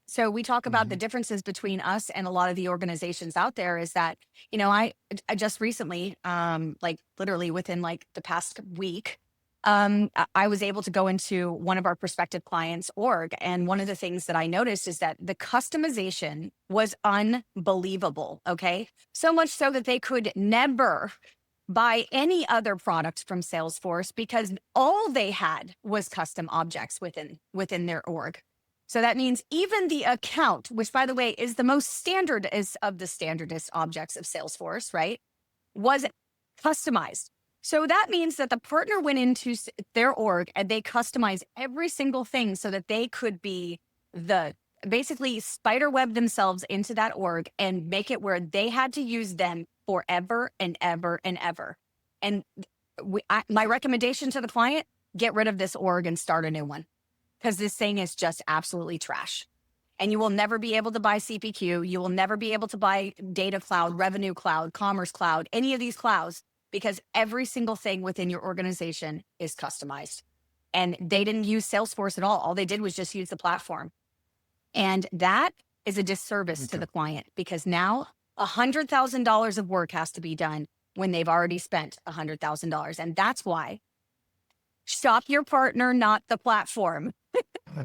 [SPEAKER 1] so we talk about the
[SPEAKER 2] Mhm.
[SPEAKER 1] differences between us and a lot of the organizations out there is that, I just recently, like literally within like the past week, I was able to go into one of our prospective clients org. And one of the things that I noticed is that the customization was unbelievable. Okay. So much so that they could never buy any other product from Salesforce because all they had was custom objects within their org. So that means even the account, which by the way is the most standardist of the standardist objects of Salesforce, right, was customized. So that means that the partner went into their org and they customized every single thing so that they could be basically spider web themselves into that org and make it where they had to use them forever and ever and ever. And my recommendation to the client, get rid of this org and start a new one because this thing is just absolutely trash. And you will never be able to buy CPQ. You will never be able to buy Data Cloud, Revenue Cloud, Commerce Cloud, any of these clouds, because every single thing within your organization is customized. And they didn't use Salesforce at all. All they did was just use the platform. And that is a disservice to
[SPEAKER 2] Okay.
[SPEAKER 1] the client because now $100,000 of work has to be done when they've already spent $100,000. And that's why shop your partner, not the platform.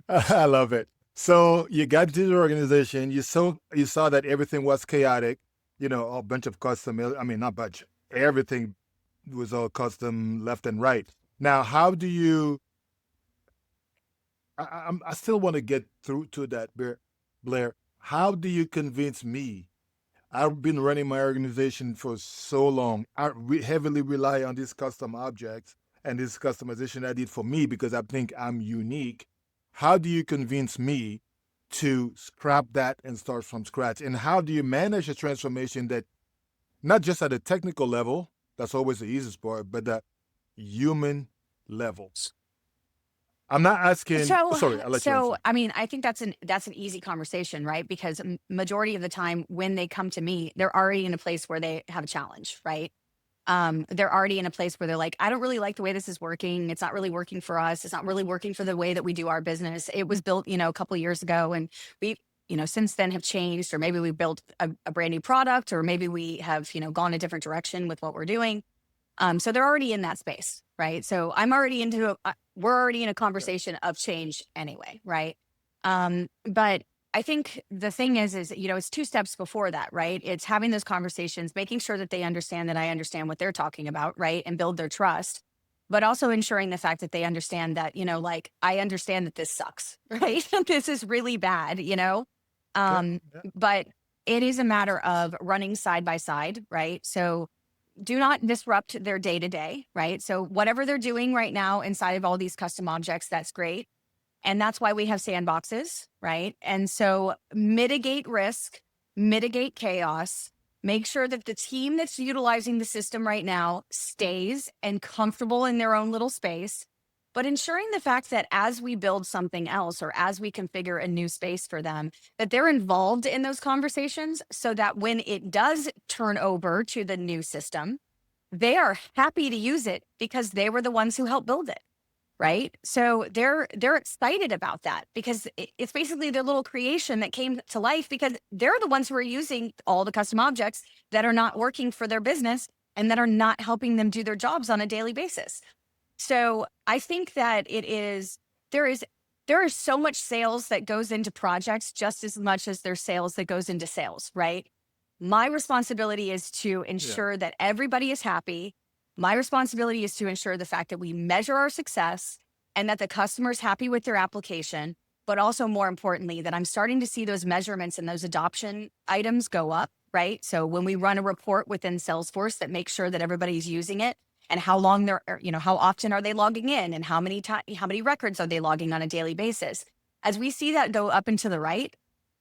[SPEAKER 2] I love it. So you got into the organization, you saw that everything was chaotic, a bunch of custom, I mean, not bunch, everything was all custom left and right. Now, how do you, I still want to get through to that, Blair. How do you convince me? I've been running my organization for so long. I heavily rely on these custom objects and this customization I did for me because I think I'm unique. How do you convince me to scrap that and start from scratch? And how do you manage a transformation that not just at a technical level, that's always the easiest part, but the human levels? I'm not asking,
[SPEAKER 1] So,
[SPEAKER 2] sorry, I'll let you
[SPEAKER 1] so
[SPEAKER 2] answer.
[SPEAKER 1] I mean, I think that's an easy conversation, right? Because majority of the time when they come to me, they're already in a place where they have a challenge, right? They're already in a place where they're like, I don't really like the way this is working. It's not really working for us. It's not really working for the way that we do our business. It was built, a couple of years ago, and we, since then have changed, or maybe we built a brand new product, or maybe we have, gone a different direction with what we're doing. So they're already in that space, right? So we're already in a
[SPEAKER 2] Okay.
[SPEAKER 1] conversation of change anyway, right? But I think the thing is, it's two steps before that, right? It's having those conversations, making sure that they understand that I understand what they're talking about, right? And build their trust, but also ensuring the fact that they understand that, like, I understand that this sucks, right? This is really bad,
[SPEAKER 2] Okay.
[SPEAKER 1] Um,
[SPEAKER 2] Yeah.
[SPEAKER 1] but it is a matter of running side by side, right? So do not disrupt their day to day, right? So whatever they're doing right now inside of all these custom objects, that's great. And that's why we have sandboxes, right? And so mitigate risk, mitigate chaos, make sure that the team that's utilizing the system right now stays and comfortable in their own little space, but ensuring the fact that as we build something else or as we configure a new space for them, that they're involved in those conversations so that when it does turn over to the new system, they are happy to use it because they were the ones who helped build it. Right. So they're excited about that because it's basically their little creation that came to life because they're the ones who are using all the custom objects that are not working for their business and that are not helping them do their jobs on a daily basis. So I think that there is there is so much sales that goes into projects just as much as there's sales that goes into sales, right? My responsibility is to
[SPEAKER 2] Yeah.
[SPEAKER 1] ensure that everybody is happy. My responsibility is to ensure the fact that we measure our success and that the customer is happy with their application, but also more importantly, that I'm starting to see those measurements and those adoption items go up, right? So when we run a report within Salesforce that makes sure that everybody's using it and how long how often are they logging in and how many records are they logging on a daily basis. As we see that go up and to the right,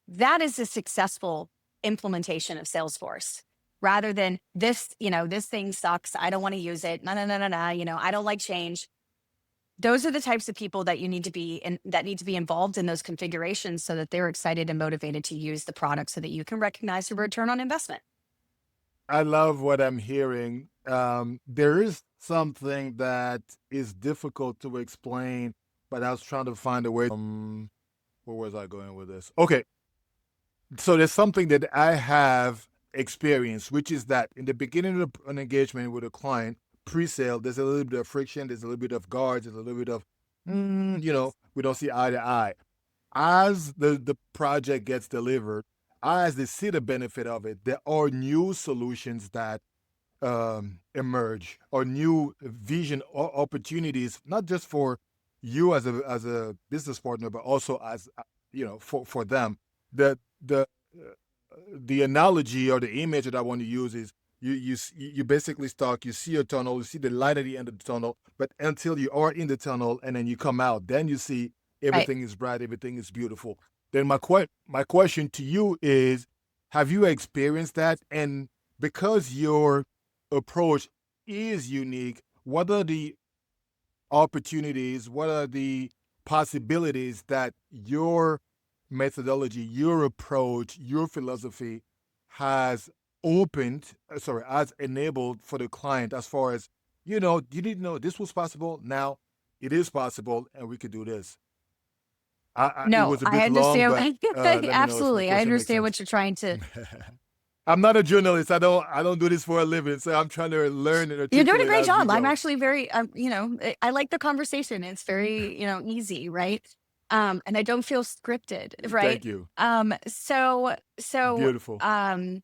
[SPEAKER 1] that is a successful implementation of Salesforce rather than this thing sucks. I don't want to use it. No, no, no, no, no. I don't like change. those are the types of people that you need to be in, that need to be involved in those configurations so that they're excited and motivated to use the product so that you can recognize a return on investment.
[SPEAKER 2] I love what I'm hearing. There is something that is difficult to explain, but I was trying to find a way. Where was I going with this? Okay, so there's something that I have experienced, which is that in the beginning of an engagement with a client, pre-sale, there's a little bit of friction, there's a little bit of guards, there's a little bit of, we don't see eye to eye. As the project gets delivered, as they see the benefit of it, there are new solutions that emerge, or new vision or opportunities, not just for you as a business partner, but also as for them. The the analogy or the image that I want to use is you basically start, you see a tunnel, you see the light at the end of the tunnel, but until you are in the tunnel and then you come out, then you see
[SPEAKER 1] Right.
[SPEAKER 2] everything is bright, everything is beautiful. Then my question to you is, have you experienced that? And because your approach is unique, what are the opportunities, what are the possibilities that your methodology, your approach, your philosophy has has enabled for the client, as far as, you didn't know this was possible. Now it is possible, and we could do this. It
[SPEAKER 1] No,
[SPEAKER 2] was a
[SPEAKER 1] I
[SPEAKER 2] bit long,
[SPEAKER 1] understand.
[SPEAKER 2] but let me know if my
[SPEAKER 1] Absolutely. I
[SPEAKER 2] question makes
[SPEAKER 1] understand
[SPEAKER 2] sense.
[SPEAKER 1] what you're trying to.
[SPEAKER 2] I'm not a journalist. I don't do this for a living, so I'm trying to learn and
[SPEAKER 1] You're doing a
[SPEAKER 2] articulate
[SPEAKER 1] great
[SPEAKER 2] as we
[SPEAKER 1] job. I'm
[SPEAKER 2] go.
[SPEAKER 1] actually very, I like the conversation. It's very, easy, right? And I don't feel scripted, right?
[SPEAKER 2] Thank you.
[SPEAKER 1] Um, so, so,
[SPEAKER 2] Beautiful.
[SPEAKER 1] um,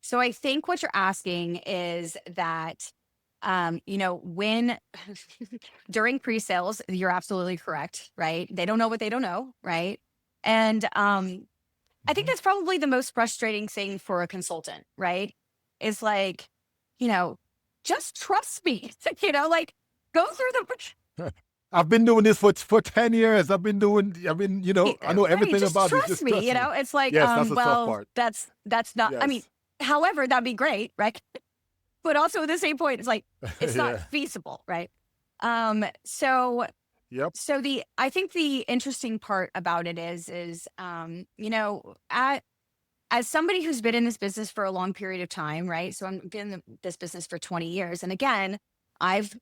[SPEAKER 1] so I think what you're asking is that, when during pre-sales, you're absolutely correct, right? They don't know what they don't know, right? And I think
[SPEAKER 2] Mhm.
[SPEAKER 1] that's probably the most frustrating thing for a consultant, right? Is like, you know, just trust me. Like go through
[SPEAKER 2] I've been doing this for 10 years. I know
[SPEAKER 1] right,
[SPEAKER 2] everything
[SPEAKER 1] just
[SPEAKER 2] about this.
[SPEAKER 1] trust
[SPEAKER 2] Just
[SPEAKER 1] me.
[SPEAKER 2] trust me.
[SPEAKER 1] It's like,
[SPEAKER 2] Yes, that's the tough
[SPEAKER 1] well,
[SPEAKER 2] part.
[SPEAKER 1] that's not, I mean,
[SPEAKER 2] Yes.
[SPEAKER 1] however, that'd be great, right? But also at the same point, it's like, it's not
[SPEAKER 2] Yeah.
[SPEAKER 1] feasible, right? Um, so
[SPEAKER 2] Yep.
[SPEAKER 1] I think the interesting part about it is, as somebody who's been in this business for a long period of time, right? So I've been in this business for 20 years. And again, I've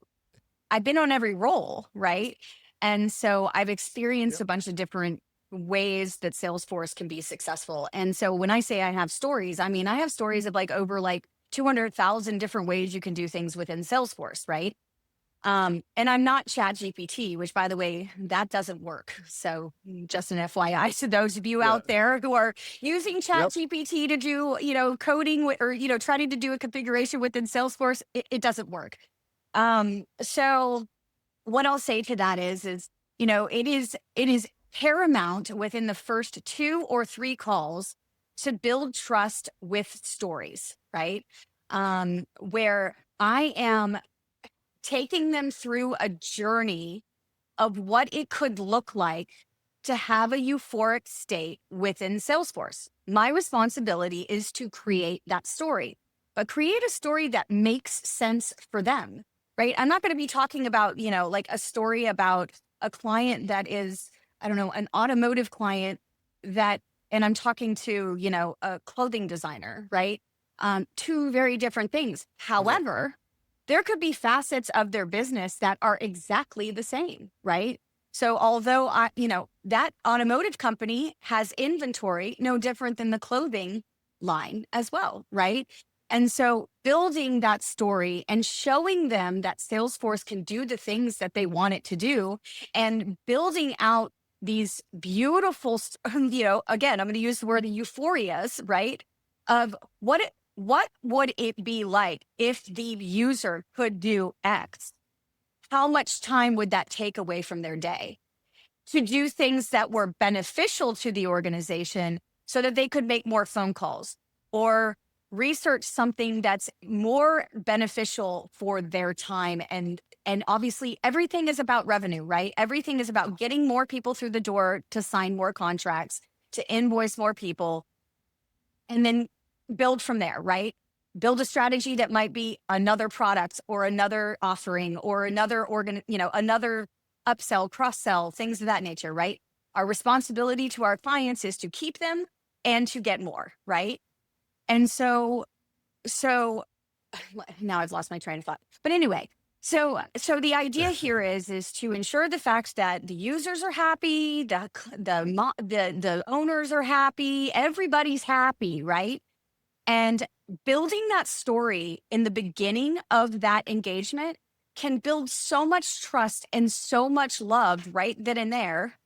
[SPEAKER 1] I've been on every role, right? And so I've experienced
[SPEAKER 2] Yep.
[SPEAKER 1] a bunch of different ways that Salesforce can be successful. And so when I say I have stories, I mean I have stories of like over like 200,000 different ways you can do things within Salesforce, right? And I'm not Chat GPT, which by the way, that doesn't work. So just an FYI to those of you
[SPEAKER 2] Yeah.
[SPEAKER 1] out there who are using Chat
[SPEAKER 2] Yep.
[SPEAKER 1] GPT to do, coding or, trying to do a configuration within Salesforce, it doesn't work. So what I'll say to that is, it is paramount within the first 2 or 3 calls to build trust with stories, right? Where I am taking them through a journey of what it could look like to have a euphoric state within Salesforce. My responsibility is to create that story, but create a story that makes sense for them, right? I'm not going to be talking about, like a story about a client that is, I don't know, an automotive client that, and I'm talking to, a clothing designer, right? Two very different things.
[SPEAKER 2] Yeah.
[SPEAKER 1] However, there could be facets of their business that are exactly the same, right? So although that automotive company has inventory no different than the clothing line as well, right? And so building that story and showing them that Salesforce can do the things that they want it to do, and building out these beautiful, again, I'm going to use the word euphorias, right? Of what would it be like if the user could do X? How much time would that take away from their day to do things that were beneficial to the organization so that they could make more phone calls or research something that's more beneficial for their time? And obviously everything is about revenue, right? Everything is about getting more people through the door to sign more contracts, to invoice more people, and then build from there, right? build a strategy that might be another product or another offering or another another upsell, cross sell, things of that nature, right? Our responsibility to our clients is to keep them and to get more, right? And so now I've lost my train of thought. But anyway, so the idea here is to ensure the fact that the users are happy, the owners are happy, everybody's happy, right? And building that story in the beginning of that engagement can build so much trust and so much love right then and there.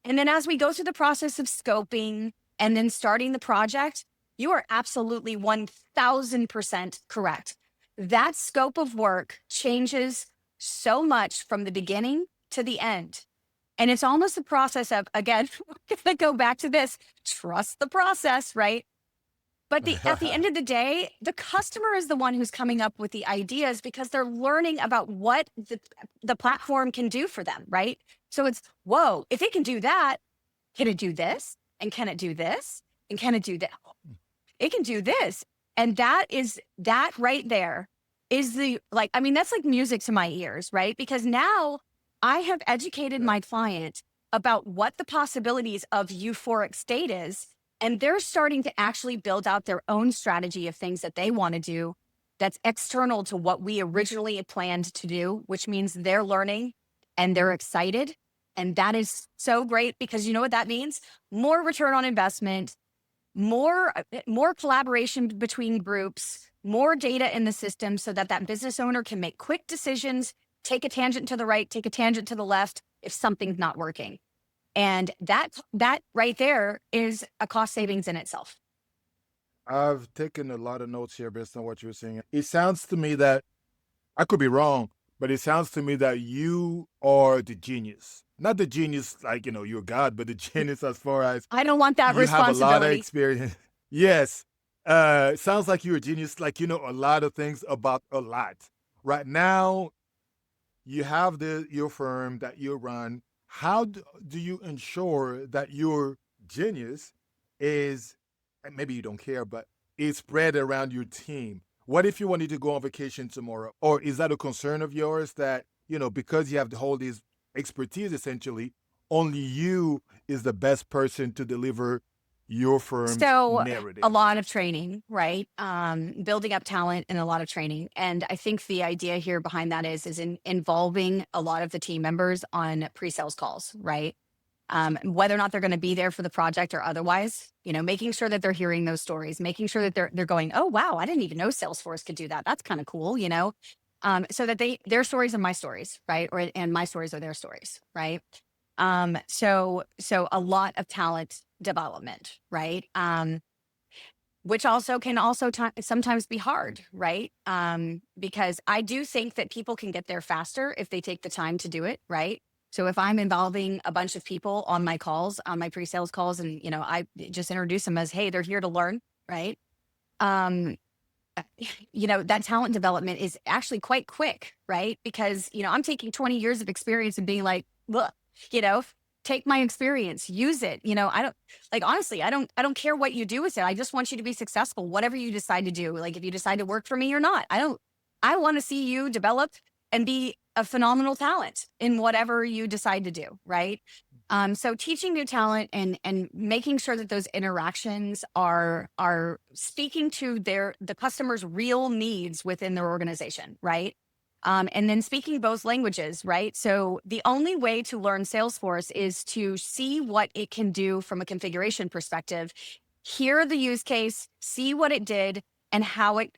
[SPEAKER 1] And then as we go through the process of scoping and then starting the project, you are absolutely 1000% correct. That scope of work changes so much from the beginning to the end. And it's almost a process of, again, we're going to go back to this, trust the process, right? But at the end of the day, the customer is the one who's coming up with the ideas because they're learning about what the platform can do for them, right? So it's, whoa, if it can do that, can it do this? And can it do this? And can it do that? It can do this. And that right there is that's like music to my ears, right? Because now I have educated my client about what the possibilities of euphoric state is. And they're starting to actually build out their own strategy of things that they want to do that's external to what we originally planned to do, which means they're learning and they're excited. And that is so great because you know what that means? More return on investment, more collaboration between groups, more data in the system so that that business owner can make quick decisions, take a tangent to the right, take a tangent to the left if something's not working. And that right there is a cost savings in itself.
[SPEAKER 2] I've taken a lot of notes here based on what you're saying. It sounds to me that I could be wrong, but it sounds to me that you are the genius. Not the genius like, you're God, but the genius as far as
[SPEAKER 1] I don't want that
[SPEAKER 2] you have a lot of
[SPEAKER 1] responsibility.
[SPEAKER 2] experience. Yes. Sounds like you're a genius, like you know a lot of things about a lot. Right now, you have your firm that you run. How do you ensure that your genius is, and maybe you don't care, but is spread around your team? What if you wanted to go on vacation tomorrow? Or is that a concern of yours that, because you have the whole this expertise essentially, only you is the best person to deliver your firm's
[SPEAKER 1] So a
[SPEAKER 2] narrative?
[SPEAKER 1] lot of training, right? Building up talent and a lot of training. And I think the idea here behind that is involving a lot of the team members on pre-sales calls, right? Whether or not they're going to be there for the project or otherwise, making sure that they're hearing those stories, making sure that they're going, oh wow, I didn't even know Salesforce could do that. That's kind of cool, so that their stories are my stories, right? And my stories are their stories, right? So a lot of talent development, right? Which also can sometimes be hard, right? Because I do think that people can get there faster if they take the time to do it, right? So if I'm involving a bunch of people on my calls, on my pre-sales calls, and I just introduce them as, hey, they're here to learn, right? Um, that talent development is actually quite quick, right? Because I'm taking 20 years of experience and being like, look, you know, take my experience, use it. I don't honestly, I don't care what you do with it. I just want you to be successful, whatever you decide to do. Like if you decide to work for me or not, I want to see you develop and be a phenomenal talent in whatever you decide to do. Right. So teaching new talent and making sure that those interactions are speaking to the customer's real needs within their organization, right? And then speaking both languages, right? So the only way to learn Salesforce is to see what it can do from a configuration perspective, hear the use case, see what it did, and how it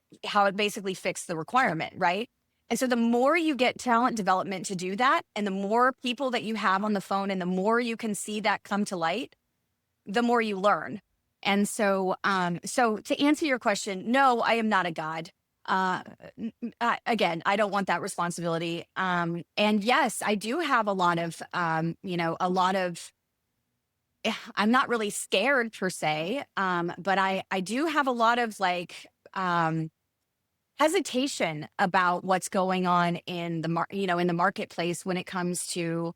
[SPEAKER 1] basically fixed the requirement, right? And so the more you get talent development to do that, and the more people that you have on the phone, and the more you can see that come to light, the more you learn. And so, so to answer your question, no, I am not a god. Uh, Again, I don't want that responsibility. And yes, I do have a lot of, a lot of. I'm not really scared per se, but I do have a lot of hesitation about what's going on in the in the marketplace when it comes to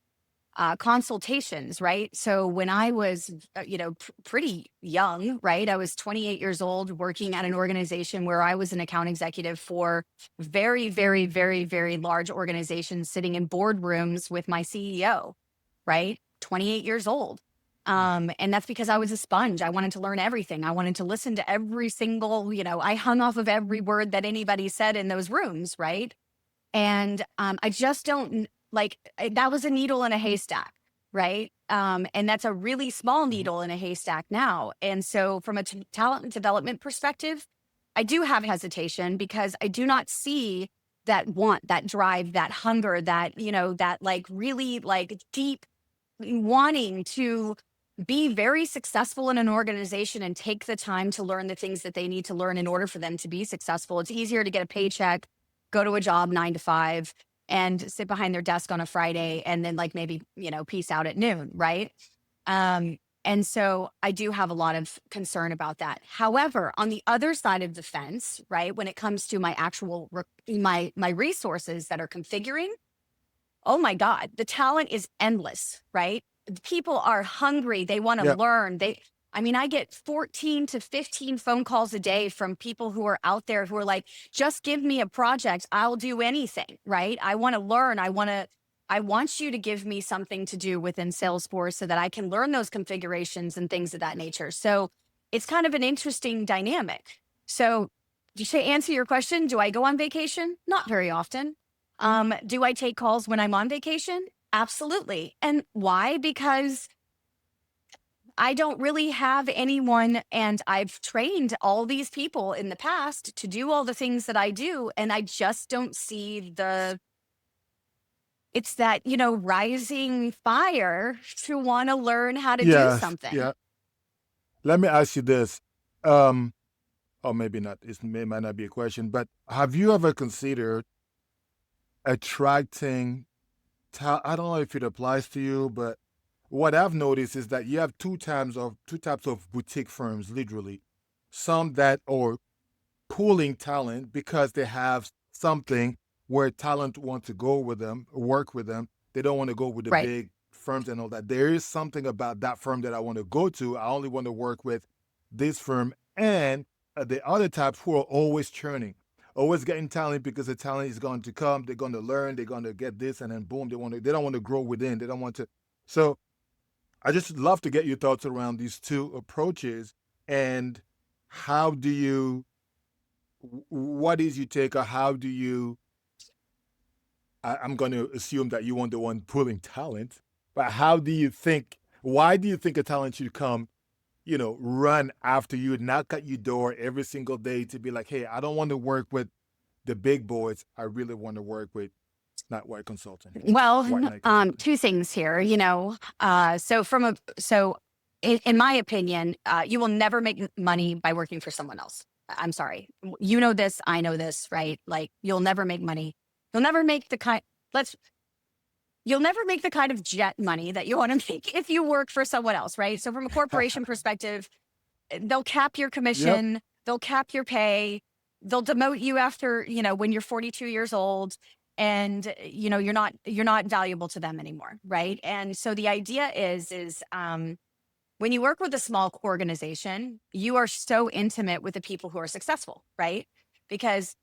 [SPEAKER 1] consultations, right? So when I was, pretty young, right? I was 28 years old working at an organization where I was an account executive for very, very, very, very large organizations, sitting in boardrooms with my CEO, right? 28 years old. And that's because I was a sponge. I wanted to learn everything. I wanted to listen to every single, I hung off of every word that anybody said in those rooms, right? And I just don't like that was a needle in a haystack, right? And that's a really small
[SPEAKER 2] Mhm.
[SPEAKER 1] needle in a haystack now. And so, from a talent development perspective, I do have hesitation because I do not see that want, that drive, that hunger, that, that like really like deep wanting to be very successful in an organization and take the time to learn the things that they need to learn in order for them to be successful. It's easier to get a paycheck, go to a job 9 to 5, and sit behind their desk on a Friday and then like maybe, peace out at noon, right? And so I do have a lot of concern about that. However, on the other side of the fence, right, when it comes to my actual my resources that are configuring, oh my God, the talent is endless, right? People are hungry. They want to
[SPEAKER 2] Yeah.
[SPEAKER 1] learn. I mean, I get 14 to 15 phone calls a day from people who are out there who are like, just give me a project. I'll do anything, right? I want to learn. I want you to give me something to do within Salesforce so that I can learn those configurations and things of that nature. So it's kind of an interesting dynamic. So to answer your question, do I go on vacation? Not very often. Do I take calls when I'm on vacation? Absolutely. And why? Because I don't really have anyone, and I've trained all these people in the past to do all the things that I do. And I just don't see it's that, rising fire to want to learn how to do
[SPEAKER 2] Yes.
[SPEAKER 1] something.
[SPEAKER 2] Yeah. Let me ask you this. Um, or maybe not. It might not be a question, but have you ever considered attracting I don't know if it applies to you, but what I've noticed is that you have two types of boutique firms, literally. Some that are pooling talent because they have something where talent want to go with them, work with them. They don't want to go with the
[SPEAKER 1] Right.
[SPEAKER 2] big firms and all that. There is something about that firm that I want to go to. I only want to work with this firm. And the other types who are always churning, always getting talent because the talent is going to come. They're going to learn. They're going to get this, and then boom, they don't want to grow within. They don't want to. So I just love to get your thoughts around these two approaches, and how do you what is your take, or how do you I'm going to assume that you want the one pulling talent, but why do you think a talent should come, run after you, knock at your door every single day to be like, hey, I don't want to work with the big boys. I really want to work with not white consulting, white
[SPEAKER 1] Well,
[SPEAKER 2] knight consulting.
[SPEAKER 1] two things here, so in my opinion, you will never make money by working for someone else. I'm sorry. You know this, I know this, right? Like you'll never make money. You'll never make let's, you'll never make the kind of jet money that you want to make if you work for someone else, right? So from a corporation perspective, they'll cap your
[SPEAKER 2] Yep.
[SPEAKER 1] commission, they'll cap your pay, they'll demote you after, when you're 42 years old, and you're not valuable to them anymore, right? And so the idea is when you work with a small organization, you are so intimate with the people who are successful, right? Because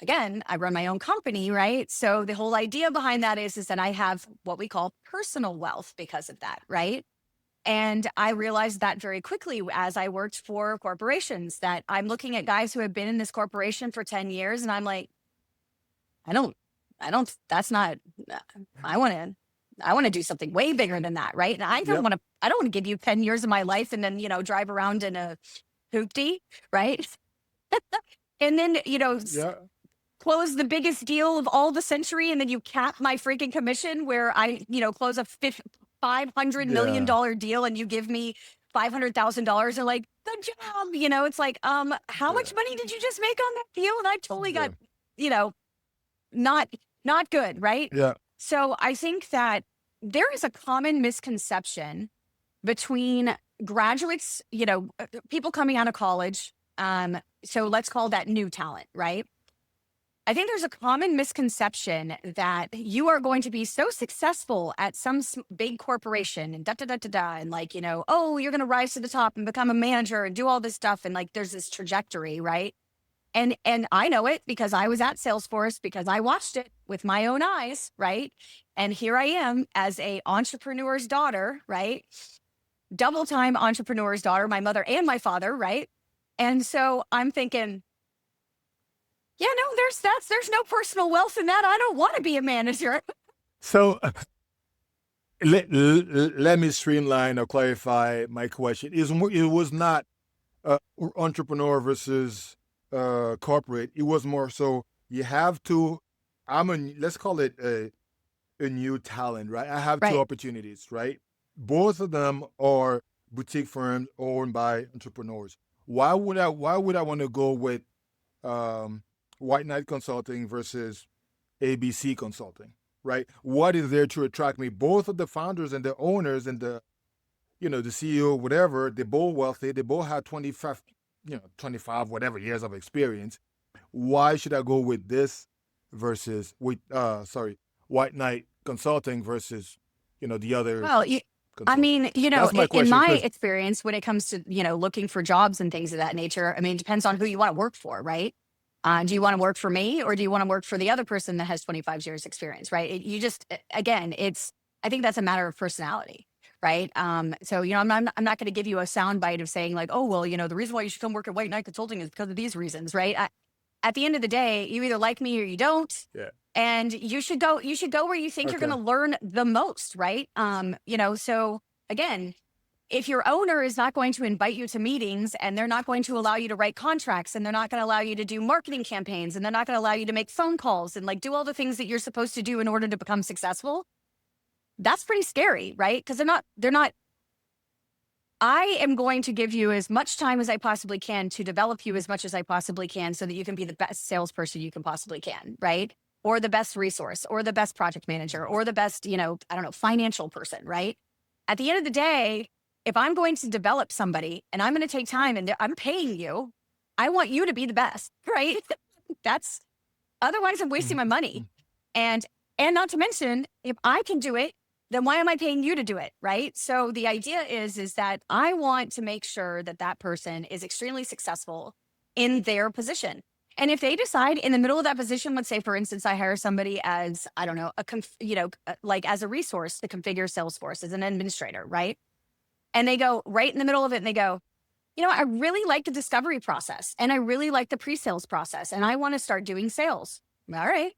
[SPEAKER 1] again, I run my own company, right? So the whole idea behind that is that I have what we call personal wealth because of that, right? And I realized that very quickly as I worked for corporations, that I'm looking at guys who have been in this corporation for 10 years. And I'm like, I don't, that's not, uh, I want to, I want to do something way bigger than that. Right. And
[SPEAKER 2] Yep.
[SPEAKER 1] I don't want to give you 10 years of my life and then, drive around in a hoopty. Right. And then,
[SPEAKER 2] Yeah.
[SPEAKER 1] close the biggest deal of all the century. And then you cap my freaking commission where I, close a $500 million
[SPEAKER 2] Yeah.
[SPEAKER 1] deal and you give me $500,000 and like, good job. It's like, how
[SPEAKER 2] Yeah.
[SPEAKER 1] much money did you just make on that deal? And I totally
[SPEAKER 2] Yeah.
[SPEAKER 1] got, you know, not, not good. Right.
[SPEAKER 2] Yeah.
[SPEAKER 1] So I think that there is a common misconception between graduates, people coming out of college. So let's call that new talent, right? I think there's a common misconception that you are going to be so successful at some big corporation and da da da da da, and like, oh, you're going to rise to the top and become a manager and do all this stuff, and like there's this trajectory, right? And I know it because I was at Salesforce, because I watched it with my own eyes, right? And here I am as a entrepreneur's daughter, right? Double time entrepreneur's daughter, my mother and my father, right? And so I'm thinking, yeah, no, there's no personal wealth in that. I don't want to be a manager.
[SPEAKER 2] So let me streamline or clarify my question. It was not entrepreneur versus corporate. It was more so you have to. Let's call it a new talent, right? I have two
[SPEAKER 1] Right.
[SPEAKER 2] opportunities, right? Both of them are boutique firms owned by entrepreneurs. Why would I want to go with um, White Knight Consulting versus ABC Consulting, right? What is there to attract me? Both of the founders and the owners and the CEO, whatever, they're both wealthy. They both have 25 whatever years of experience. Why should I go with this versus White Knight Consulting versus the other
[SPEAKER 1] Well, I
[SPEAKER 2] consulting?
[SPEAKER 1] mean,
[SPEAKER 2] That's my
[SPEAKER 1] in
[SPEAKER 2] question.
[SPEAKER 1] my
[SPEAKER 2] Because
[SPEAKER 1] experience, when it comes to, looking for jobs and things of that nature, I mean, it depends on who you want to work for, right? Do you want to work for me, or do you want to work for the other person that has 25 years experience, right? Again, I think that's a matter of personality, right? So, I'm not going to give you a soundbite of saying like, oh, well, the reason why you should come work at White Knight Consulting is because of these reasons, right? At the end of the day, you either like me or you don't.
[SPEAKER 2] yeah,
[SPEAKER 1] And you should go where you think you're going
[SPEAKER 2] okay,
[SPEAKER 1] to learn the most, right? So again, if your owner is not going to invite you to meetings, and they're not going to allow you to write contracts, and they're not going to allow you to do marketing campaigns, and they're not going to allow you to make phone calls and like do all the things that you're supposed to do in order to become successful, that's pretty scary, right? Because they're not I am going to give you as much time as I possibly can to develop you as much as I possibly can so that you can be the best salesperson you can possibly can, right? Or the best resource, or the best project manager, or the best, I don't know, financial person, right? At the end of the day, if I'm going to develop somebody and I'm going to take time and I'm paying you, I want you to be the best, right? That's Otherwise I'm wasting my money.
[SPEAKER 2] Mhm.
[SPEAKER 1] And not to mention, if I can do it, then why am I paying you to do it, right? So the idea is that I want to make sure that that person is extremely successful in their position. And if they decide in the middle of that position, let's say for instance, I hire somebody as, I don't know, like as a resource to configure Salesforce as an administrator, right? And they go right in the middle of it and they go, I really like the discovery process, and I really like the pre-sales process, and I want to start doing sales. All right,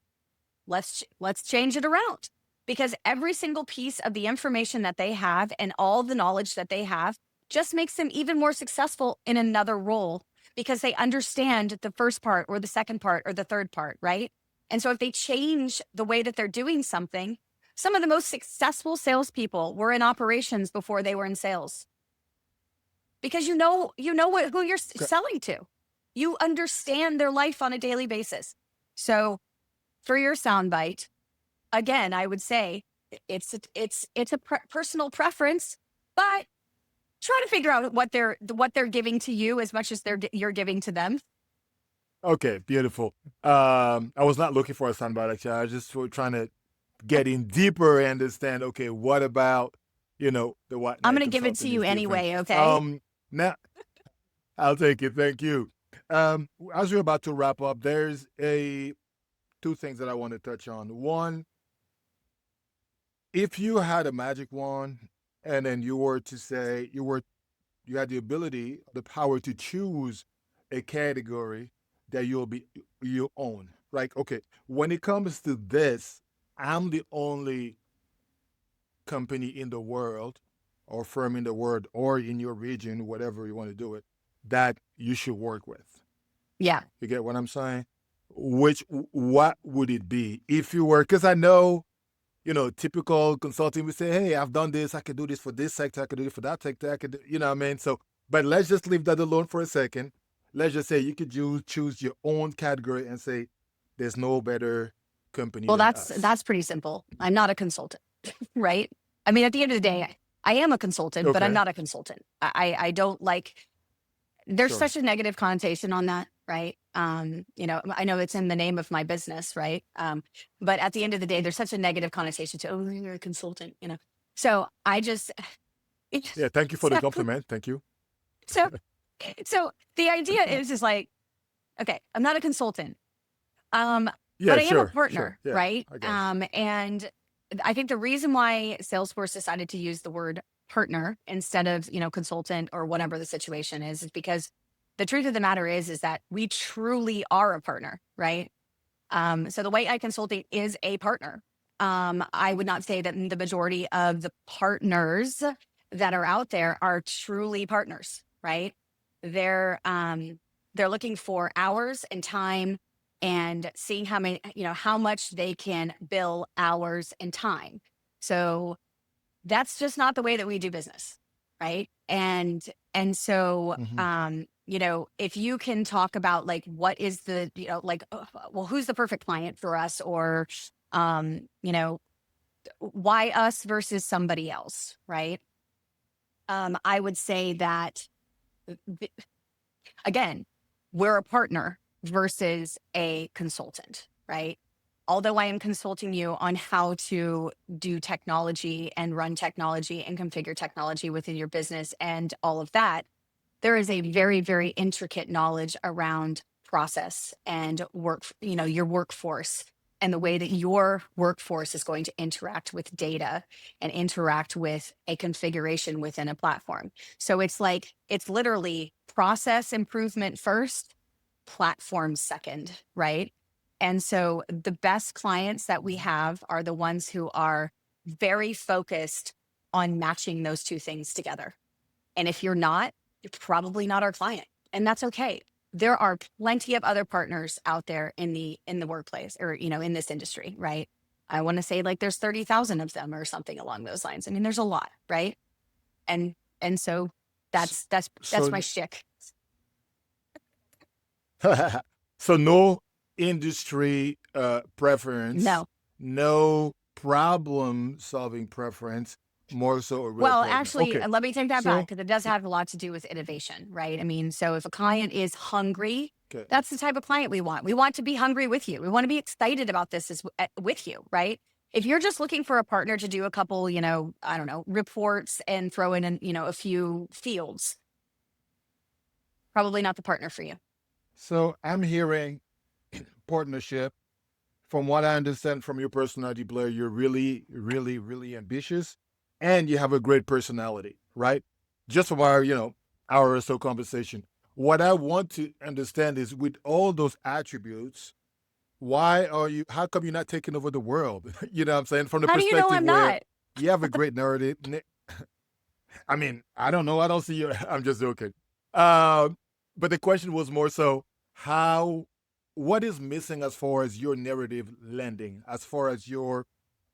[SPEAKER 1] let's change it around, because every single piece of the information that they have and all the knowledge that they have just makes them even more successful in another role, because they understand the first part or the second part or the third part, right? And so if they change the way that they're doing something, some of the most successful salespeople were in operations before they were in sales, because who you're
[SPEAKER 2] Okay.
[SPEAKER 1] selling to. You understand their life on a daily basis. So for your soundbite, again, I would say it's a personal preference, but try to figure out what they're giving to you as much as you're giving to them.
[SPEAKER 2] Okay, beautiful. I was not looking for a soundbite actually. I was just trying to get in deeper and understand. Okay, what about the White
[SPEAKER 1] I'm
[SPEAKER 2] Knight
[SPEAKER 1] going to give it to
[SPEAKER 2] Consulting
[SPEAKER 1] you
[SPEAKER 2] is different.
[SPEAKER 1] anyway. Okay.
[SPEAKER 2] Now I'll take it. Thank you. As we're about to wrap up, there's two things that I want to touch on. One, if you had a magic wand and then you were to say you had the ability, the power to choose a category that you own. Like, okay, when it comes to this, I'm the only company in the world or firm in the world or in your region, whatever you want to do it, that you should work with.
[SPEAKER 1] Yeah.
[SPEAKER 2] You get what I'm saying? What would it be if you were? Because I know, typical consulting would say, "Hey, I've done this. I could do this for this sector. I could do it for that sector. I could, you know what I mean?" So, but let's just leave that alone for a second. Let's just say you could choose your own category and say, "There's no better company
[SPEAKER 1] Well,
[SPEAKER 2] than
[SPEAKER 1] that's
[SPEAKER 2] us."
[SPEAKER 1] that's pretty simple. I'm not a consultant, right? I mean, at the end of the day, I am a consultant, but I'm
[SPEAKER 2] Okay,
[SPEAKER 1] not a consultant. I don't like. There's
[SPEAKER 2] sure.
[SPEAKER 1] such a negative connotation on that. right? I know it's in the name of my business, right? But at the end of the day, there's such a negative connotation to, oh, you're a consultant, So I just,
[SPEAKER 2] Yeah, thank you for the
[SPEAKER 1] so,
[SPEAKER 2] compliment. Thank you.
[SPEAKER 1] so, so the idea is just like, okay, I'm not a consultant, but
[SPEAKER 2] Yeah,
[SPEAKER 1] I am a
[SPEAKER 2] sure, sure.
[SPEAKER 1] partner,
[SPEAKER 2] Yeah,
[SPEAKER 1] right?
[SPEAKER 2] I got
[SPEAKER 1] And I think the reason why Salesforce decided to use the word partner instead of, consultant or whatever the situation is because the truth of the matter is that we truly are a partner, right? So the way I consulting is a partner. I would not say that the majority of the partners that are out there are truly partners, right? They're um, they're looking for hours and time and seeing how many, how much they can bill hours and time. So that's just not the way that we do business, right? And so
[SPEAKER 2] you. Hmm.
[SPEAKER 1] if you can talk about like what is the, like well, who's the perfect client for us, or um you know why us versus somebody else, right? I would say that th- again, we're a partner versus a consultant, right? Although I am consulting you on how to do technology and run technology and configure technology within your business and all of that, there is a very, very intricate knowledge around process and your workforce and the way that your workforce is going to interact with data and interact with a configuration within a platform. So it's literally process improvement first, platform second, right? And so the best clients that we have are the ones who are very focused on matching those two things together. And if you're not, you're probably not our client. And that's okay. There are plenty of other partners out there in the workplace, or in this industry, right? I want to say like there's 30,000 of them or something along those lines. I mean, there's a lot, right? And so
[SPEAKER 2] S-
[SPEAKER 1] that's my
[SPEAKER 2] So,
[SPEAKER 1] shtick.
[SPEAKER 2] so no industry preference,
[SPEAKER 1] No.
[SPEAKER 2] no problem solving preference, more so a real
[SPEAKER 1] Well,
[SPEAKER 2] partner.
[SPEAKER 1] actually,
[SPEAKER 2] Okay.
[SPEAKER 1] let me take that back
[SPEAKER 2] So,
[SPEAKER 1] because it does have a lot to do with innovation, right? I mean, so if a client is hungry,
[SPEAKER 2] okay.
[SPEAKER 1] that's the type of client we want. We want to be hungry with you. We want to be excited about this with you, right? If you're just looking for a partner to do a couple, I don't know, reports and throw in, a few fields, probably not the partner for you.
[SPEAKER 2] So I'm hearing partnership. From what I understand from your personality, Blair, you're really, really, really ambitious and you have a great personality, right? Just from our, hour or so conversation. What I want to understand is with all those attributes, how come you're not taking over the world? You know what I'm saying? From the
[SPEAKER 1] How do you know
[SPEAKER 2] perspective
[SPEAKER 1] I'm
[SPEAKER 2] where
[SPEAKER 1] not?
[SPEAKER 2] you have a great narrative. I mean, I don't know. I don't see you. I'm just joking. Um, but the question was more so how, what is missing as far as your narrative lending, as far as you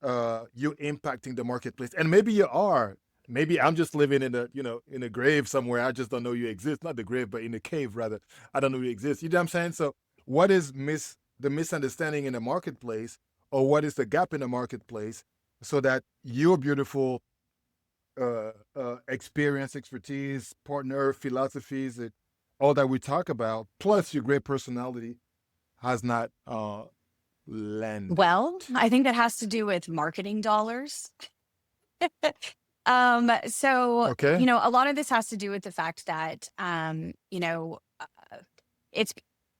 [SPEAKER 2] impacting the marketplace, and maybe you are. Maybe I'm just living in a grave somewhere. I just don't know you exist. Not the grave, but in the cave rather. I don't know you exist. You know what I'm saying? So, what is the misunderstanding in the marketplace, or what is the gap in the marketplace, so that your beautiful experience, expertise, partner, philosophies, all that we talk about, plus your great personality, has not landed.
[SPEAKER 1] Well, I think that has to do with marketing dollars. So,
[SPEAKER 2] Okay.
[SPEAKER 1] a lot of this has to do with the fact that, it's,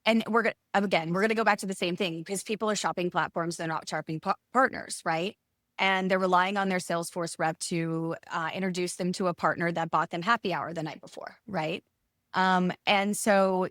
[SPEAKER 1] and we're going to go back to the same thing because people are shopping platforms. They're not shopping partners, right? And they're relying on their Salesforce rep to introduce them to a partner that bought them happy hour the night before, right? And so,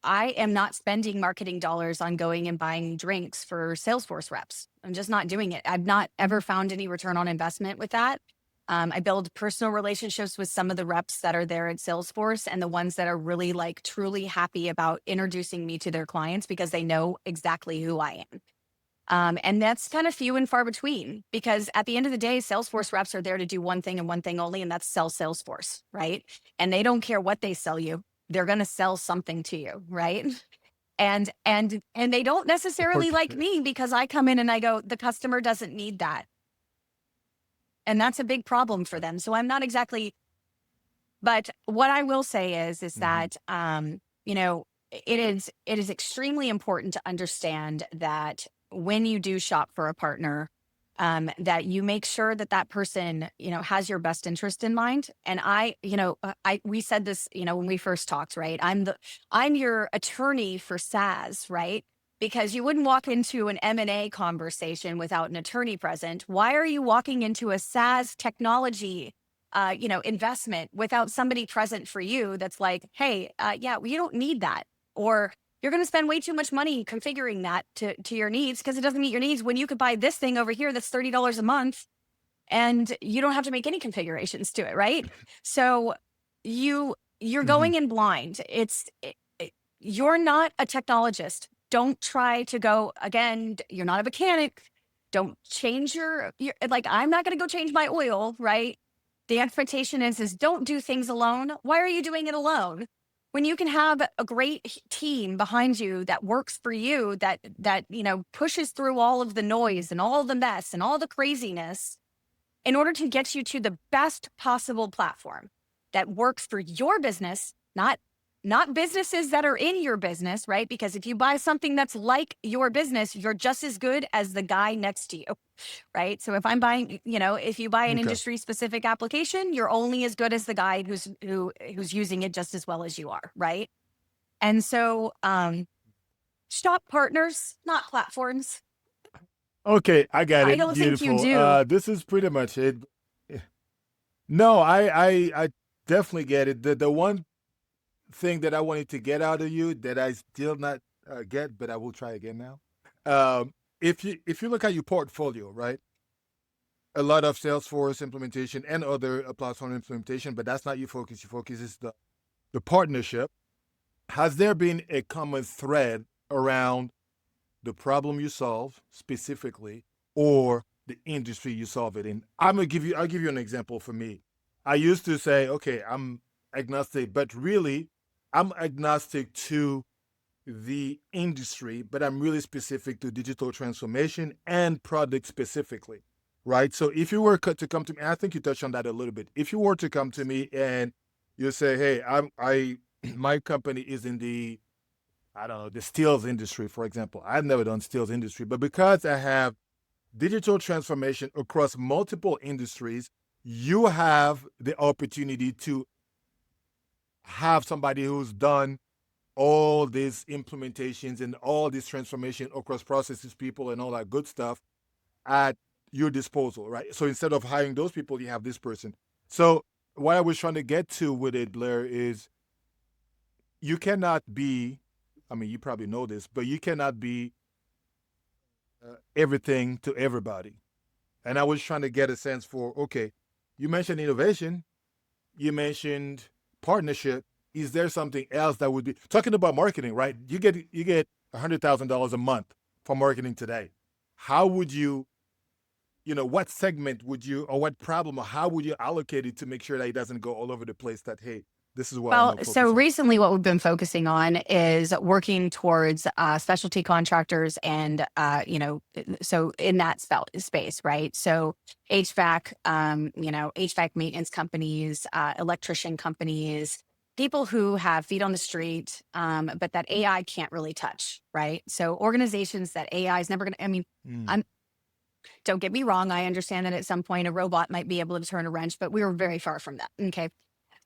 [SPEAKER 1] I am not spending marketing dollars on going and buying drinks for Salesforce reps. I'm just not doing it. I've not ever found any return on investment with that. I build personal relationships with some of the reps that are there at Salesforce and the ones that are really like truly happy about introducing me to their clients because they know exactly who I am. And that's kind of few and far between because at the end of the day, Salesforce reps are there to do one thing and one thing only, and that's sell Salesforce, right? And they don't care what they sell you. They're going to sell something to you, right? And they don't necessarily like
[SPEAKER 2] Okay.
[SPEAKER 1] me because I come in and I go, the customer doesn't need that. And that's a big problem for them. So I'm not exactly, but what I will say is
[SPEAKER 2] Hmm.
[SPEAKER 1] that, it is extremely important to understand that when you do shop for a partner, that you make sure that that person, has your best interest in mind. And we said this, when we first talked, right? I'm your attorney for SaaS, right? Because you wouldn't walk into an M&A conversation without an attorney present. Why are you walking into a SaaS technology, investment without somebody present for you that's like, hey, yeah, well, you don't need that. Or you're going to spend way too much money configuring that to your needs because it doesn't meet your needs when you could buy this thing over here that's $30 a month and you don't have to make any configurations to it, right? So you're
[SPEAKER 2] Hmm.
[SPEAKER 1] going in blind. You're not a technologist. Don't try to go again. You're not a mechanic. Don't change your like. I'm not going to go change my oil, right? The expectation is don't do things alone. Why are you doing it alone? When you can have a great team behind you that works for you, that pushes through all of the noise and all the mess and all the craziness in order to get you to the best possible platform that works for your business, not businesses that are in your business, right? Because if you buy something that's like your business, you're just as good as the guy next to you, right? So if I'm buying, if you buy an
[SPEAKER 2] Okay.
[SPEAKER 1] industry specific application, you're only as good as the guy who's using it just as well as you are, right? And so shop partners, not platforms.
[SPEAKER 2] Okay, I got
[SPEAKER 1] I
[SPEAKER 2] it.
[SPEAKER 1] don't think you
[SPEAKER 2] Beautiful.
[SPEAKER 1] do.
[SPEAKER 2] This is pretty much it. No, I definitely get it. The one thing that I wanted to get out of you that I still not get, but I will try again now. If you look at your portfolio, right? A lot of Salesforce implementation and other platform implementation, but that's not your focus. Your focus is the partnership. Has there been a common thread around the problem you solve specifically or the industry you solve it in? I'll give you an example for me. I used to say, okay, I'm agnostic, but really I'm agnostic to the industry, but I'm really specific to digital transformation and product specifically. Right. So if you were to come to me, I think you touched on that a little bit. If you were to come to me and you say, hey, I my company is in the, I don't know, the steels industry, for example. I've never done steels industry, but because I have digital transformation across multiple industries, you have the opportunity to have somebody who's done all these implementations and all this transformation across processes, people, and all that good stuff at your disposal, right? So instead of hiring those people, you have this person. So what I was trying to get to with it, Blair, is you cannot be, I mean, you probably know this, but you cannot be everything to everybody. And I was trying to get a sense for, okay, you mentioned innovation, you mentioned partnership. Is there something else that would be talking about marketing, right? You get $100,000 a month for marketing today. How would you, what segment would you, or what problem, or how would you allocate it to make sure that it doesn't go all over the place? That, hey, this is what I'm
[SPEAKER 1] Well,
[SPEAKER 2] gonna
[SPEAKER 1] so
[SPEAKER 2] focus on.
[SPEAKER 1] recently what we've been focusing on is working towards specialty contractors and, so in that space, right? So HVAC, HVAC maintenance companies, electrician companies, people who have feet on the street, but that AI can't really touch, right? So organizations that AI is never going to, I mean,
[SPEAKER 2] Mm.
[SPEAKER 1] I'm, don't get me wrong. I understand that at some point a robot might be able to turn a wrench, but we were very far from that. Okay.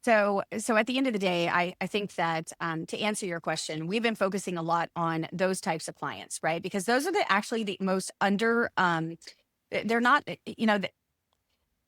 [SPEAKER 1] So at the end of the day, I think that to answer your question, we've been focusing a lot on those types of clients, right? Because those are actually the most under. They're not,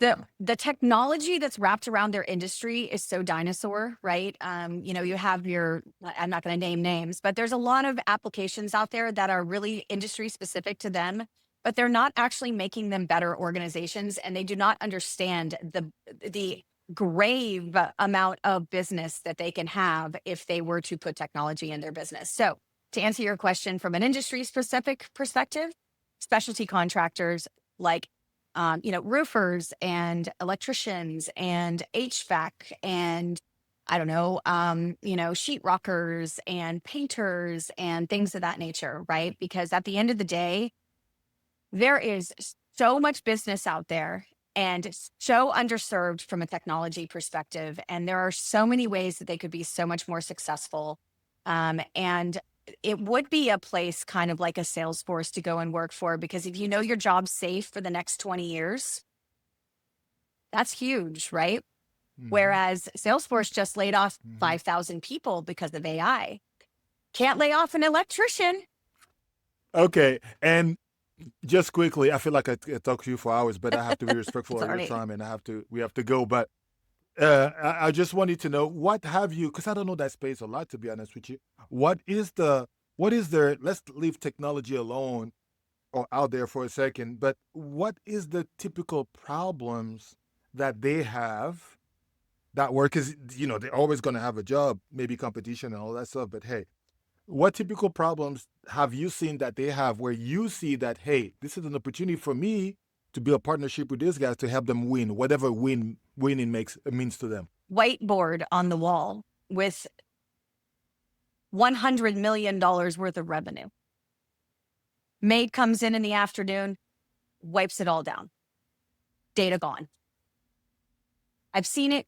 [SPEAKER 1] the technology that's wrapped around their industry is so dinosaur, right? You have I'm not going to name names, but there's a lot of applications out there that are really industry specific to them, but they're not actually making them better organizations, and they do not understand the grave amount of business that they can have if they were to put technology in their business. So to answer your question from an industry specific perspective, specialty contractors like roofers and electricians and HVAC and I don't know, sheet rockers and painters and things of that nature, right? Because at the end of the day, there is so much business out there and so underserved from a technology perspective. And there are so many ways that they could be so much more successful And it would be a place kind of like a Salesforce to go and work for, because if you know your job's safe for the next 20 years, that's huge, right?
[SPEAKER 2] Mm-hmm.
[SPEAKER 1] Whereas Salesforce just laid off
[SPEAKER 2] Mm-hmm.
[SPEAKER 1] 5,000 people because of AI. Can't lay off an electrician.
[SPEAKER 2] Okay, and just quickly, I feel like I talk to you for hours, but I have to be respectful of your
[SPEAKER 1] Sorry.
[SPEAKER 2] time, and we have to go. But I just wanted to know, what have you? Because I don't know that space a lot, to be honest with you. What is the what is there? Let's leave technology alone or out there for a second. But what is the typical problems that they have that work? Because they're always going to have a job, maybe competition and all that stuff. But hey, what typical problems have you seen that they have where you see that, hey, this is an opportunity for me to build a partnership with these guys to help them win, whatever winning means to them?
[SPEAKER 1] Whiteboard on the wall with $100 million worth of revenue. Maid comes in the afternoon, wipes it all down. Data gone. I've seen it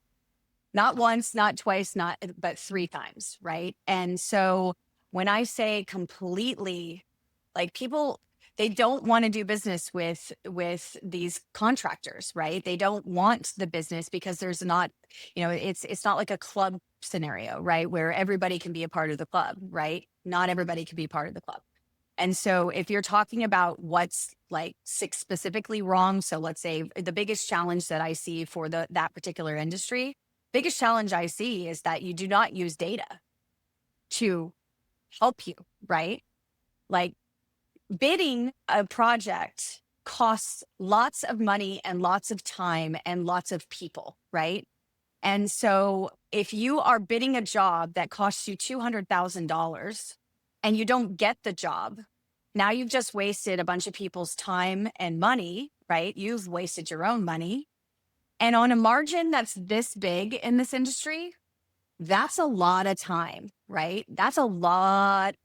[SPEAKER 1] not once, not twice, but 3 times, right? And so when I say completely, like, people, they don't want to do business with these contractors, right? They don't want the business because there's not, it's not like a club scenario, right? Where everybody can be a part of the club, right? Not everybody can be part of the club. And so if you're talking about what's like specifically wrong, so let's say the biggest challenge that I see for that particular industry, biggest challenge I see is that you do not use data to help you, right? Like, bidding a project costs lots of money and lots of time and lots of people, right? And so if you are bidding a job that costs you $200,000 and you don't get the job, now you've just wasted a bunch of people's time and money, right? You've wasted your own money. And on a margin that's this big in this industry, that's a lot of time, right? That's a lot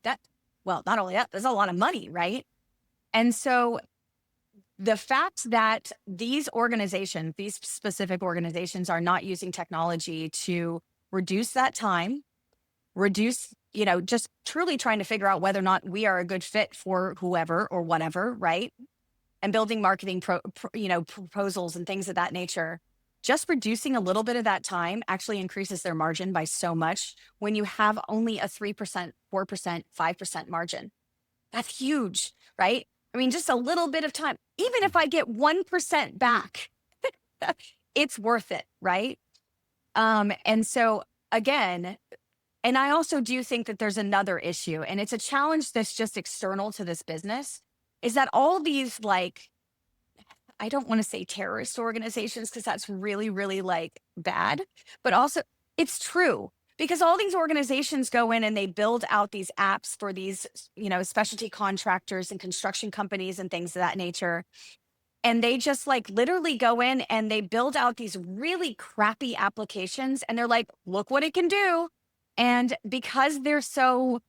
[SPEAKER 1] well, not only that, there's a lot of money, right? And so the fact that these specific organizations are not using technology to reduce that time, just truly trying to figure out whether or not we are a good fit for whoever or whatever, right? And building marketing proposals and things of that nature, just reducing a little bit of that time actually increases their margin by so much when you have only a 3%, 4%, 5% margin. That's huge, right? I mean, just a little bit of time. Even if I get 1% back, it's worth it, right? And so again, and I also do think that there's another issue, and it's a challenge that's just external to this business, is that all these, like, I don't want to say terrorist organizations because that's really, really like bad, but also it's true, because all these organizations go in and they build out these apps for these, specialty contractors and construction companies and things of that nature. And they just like literally go in and they build out these really crappy applications and they're like, look what it can do. And because they're so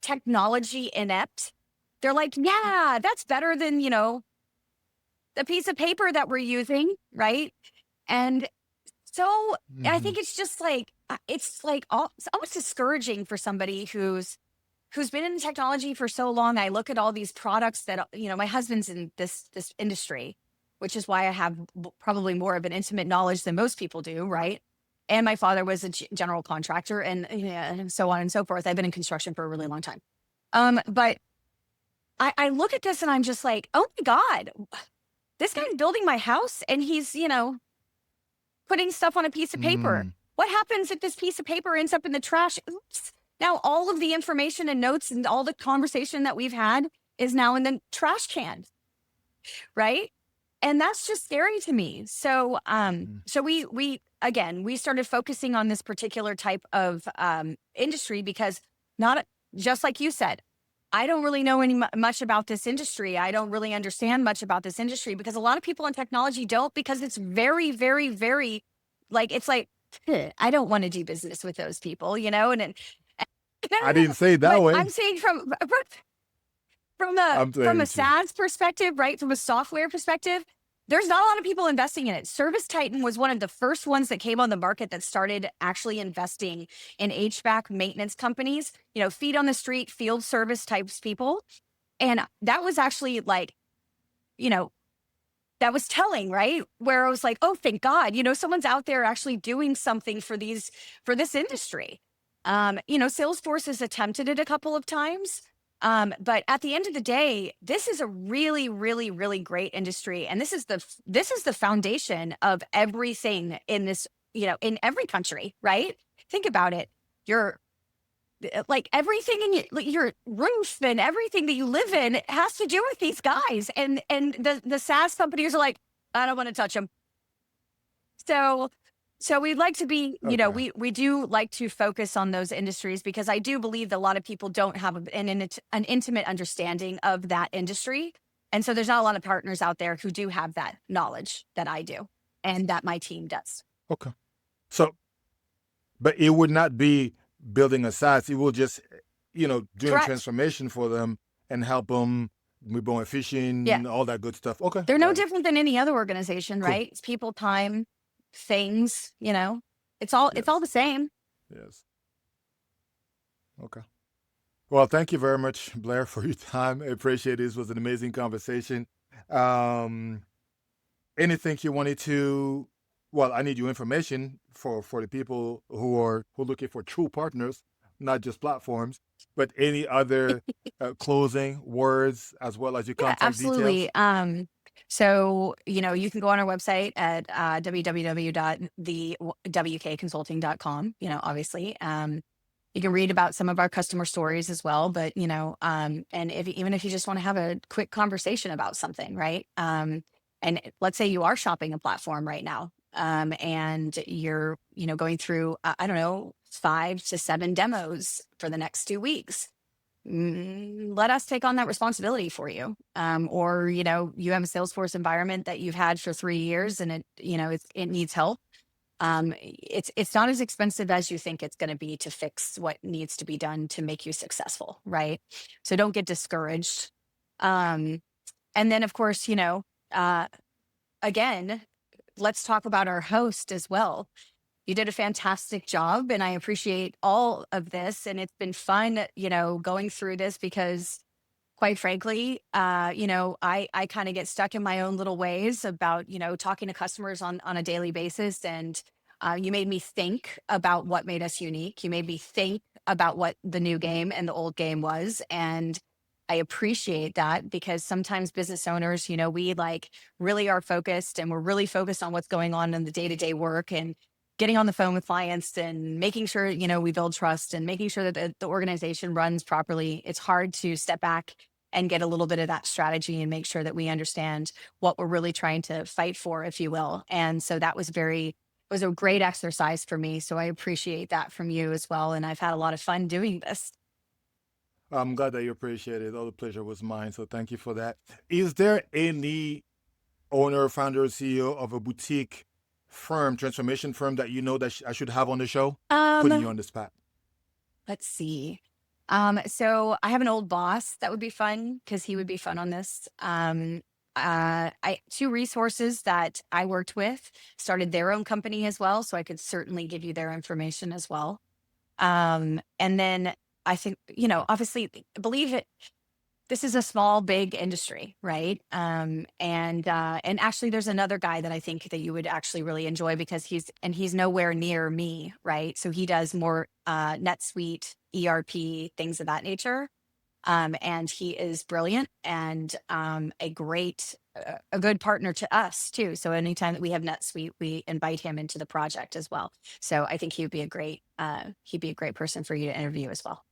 [SPEAKER 1] technology inept, they're like, yeah, that's better than, the piece of paper that we're using, right? And so I
[SPEAKER 2] Mm-hmm.
[SPEAKER 1] think it's just like, it's like it's almost discouraging for somebody who's been in technology for so long. I look at all these products that, my husband's in this industry, which is why I have probably more of an intimate knowledge than most people do, right? And my father was a general contractor, and so on and so forth. I've been in construction for a really long time. But I look at this and I'm just like, oh my God, this guy's building my house and he's, putting stuff on a piece of paper.
[SPEAKER 2] Mm.
[SPEAKER 1] What happens if this piece of paper ends up in the trash? Oops. Now all of the information and notes and all the conversation that we've had is now in the trash can, right? And that's just scary to me. So
[SPEAKER 2] Mm.
[SPEAKER 1] so we started focusing on this particular type of industry because, not just like you said, I don't really know much about this industry. I don't really understand much about this industry because a lot of people in technology don't, because it's very, very, very, like, it's like, I don't want to do business with those people, and no,
[SPEAKER 2] I
[SPEAKER 1] no, no.
[SPEAKER 2] didn't say it that
[SPEAKER 1] But I'm
[SPEAKER 2] way.
[SPEAKER 1] saying from
[SPEAKER 2] I'm
[SPEAKER 1] a
[SPEAKER 2] saying it too.
[SPEAKER 1] SaaS perspective, right? From a software perspective, there's not a lot of people investing in it. Service Titan was one of the first ones that came on the market that started actually investing in HVAC maintenance companies, feet on the street, field service types people. And that was actually like, you know, that was telling, right? Where I was like, oh, thank God, someone's out there actually doing something for this industry. Salesforce has attempted it a couple of times. But at the end of the day, this is a really, really, really great industry. And this is the foundation of everything in this, in every country, right? Think about it. You're like everything in your roof and everything that you live in has to do with these guys. And the SaaS companies are like, I don't want to touch them. So we'd like to be,
[SPEAKER 2] Okay.
[SPEAKER 1] we do like to focus on those industries because I do believe that a lot of people don't have an intimate understanding of that industry. And so there's not a lot of partners out there who do have that knowledge that I do and that my team does.
[SPEAKER 2] Okay. So, but it would not be building a SaaS. It will just, doing
[SPEAKER 1] Correct.
[SPEAKER 2] transformation for them and help them be more
[SPEAKER 1] Yeah.
[SPEAKER 2] efficient, all that good stuff. Okay.
[SPEAKER 1] They're no
[SPEAKER 2] Got it.
[SPEAKER 1] different than any other organization,
[SPEAKER 2] Cool.
[SPEAKER 1] right? It's people, time, things, it's all
[SPEAKER 2] Yes.
[SPEAKER 1] the same.
[SPEAKER 2] Yes. Okay. Well, thank you very much, Blair, for your time. I appreciate it. This was an amazing conversation. Um, anything you wanted to, well, I need your information for the people who are looking for true partners, not just platforms, but any other closing words as well as your
[SPEAKER 1] Yeah,
[SPEAKER 2] contact details.
[SPEAKER 1] absolutely. So, you can go on our website at www.thewkconsulting.com, obviously. You can read about some of our customer stories as well, but, and even if you just want to have a quick conversation about something, right? And let's say you are shopping a platform right now, and you're, going through, I don't know, 5 to 7 demos for the next 2 weeks. Let us take on that responsibility for you. Or, you have a Salesforce environment that you've had for 3 years and it needs help. It's not as expensive as you think it's going to be to fix what needs to be done to make you successful, right? So don't get discouraged. Um, and then of course, uh, again, let's talk about our host as well. You did a fantastic job and I appreciate all of this. And it's been fun, going through this because quite frankly, I kind of get stuck in my own little ways about, talking to customers on a daily basis. And you made me think about what made us unique. You made me think about what the new game and the old game was. And I appreciate that because sometimes business owners, we like really are focused and we're really focused on what's going on in the day-to-day work and getting on the phone with clients and making sure, we build trust and making sure that the organization runs properly. It's hard to step back and get a little bit of that strategy and make sure that we understand what we're really trying to fight for, if you will. And so that was a great exercise for me. So I appreciate that from you as well. And I've had a lot of fun doing this.
[SPEAKER 2] I'm glad that you appreciate it. All the pleasure was mine. So thank you for that. Is there any owner, founder, CEO of a boutique firm, transformation firm that you know that I should have on the show? Putting you
[SPEAKER 1] Um,
[SPEAKER 2] on the spot.
[SPEAKER 1] let's see. So I have an old boss that would be fun because he would be fun on this. I two resources that I worked with started their own company as well, so I could certainly give you their information as well. And then I think, obviously, believe it, this is a small, big industry, right? And actually, there's another guy that I think that you would actually really enjoy because he's nowhere near me, right? So he does more NetSuite, ERP, things of that nature. And he is brilliant and a good partner to us too. So anytime that we have NetSuite, we invite him into the project as well. So I think he'd be a great person for you to interview as well.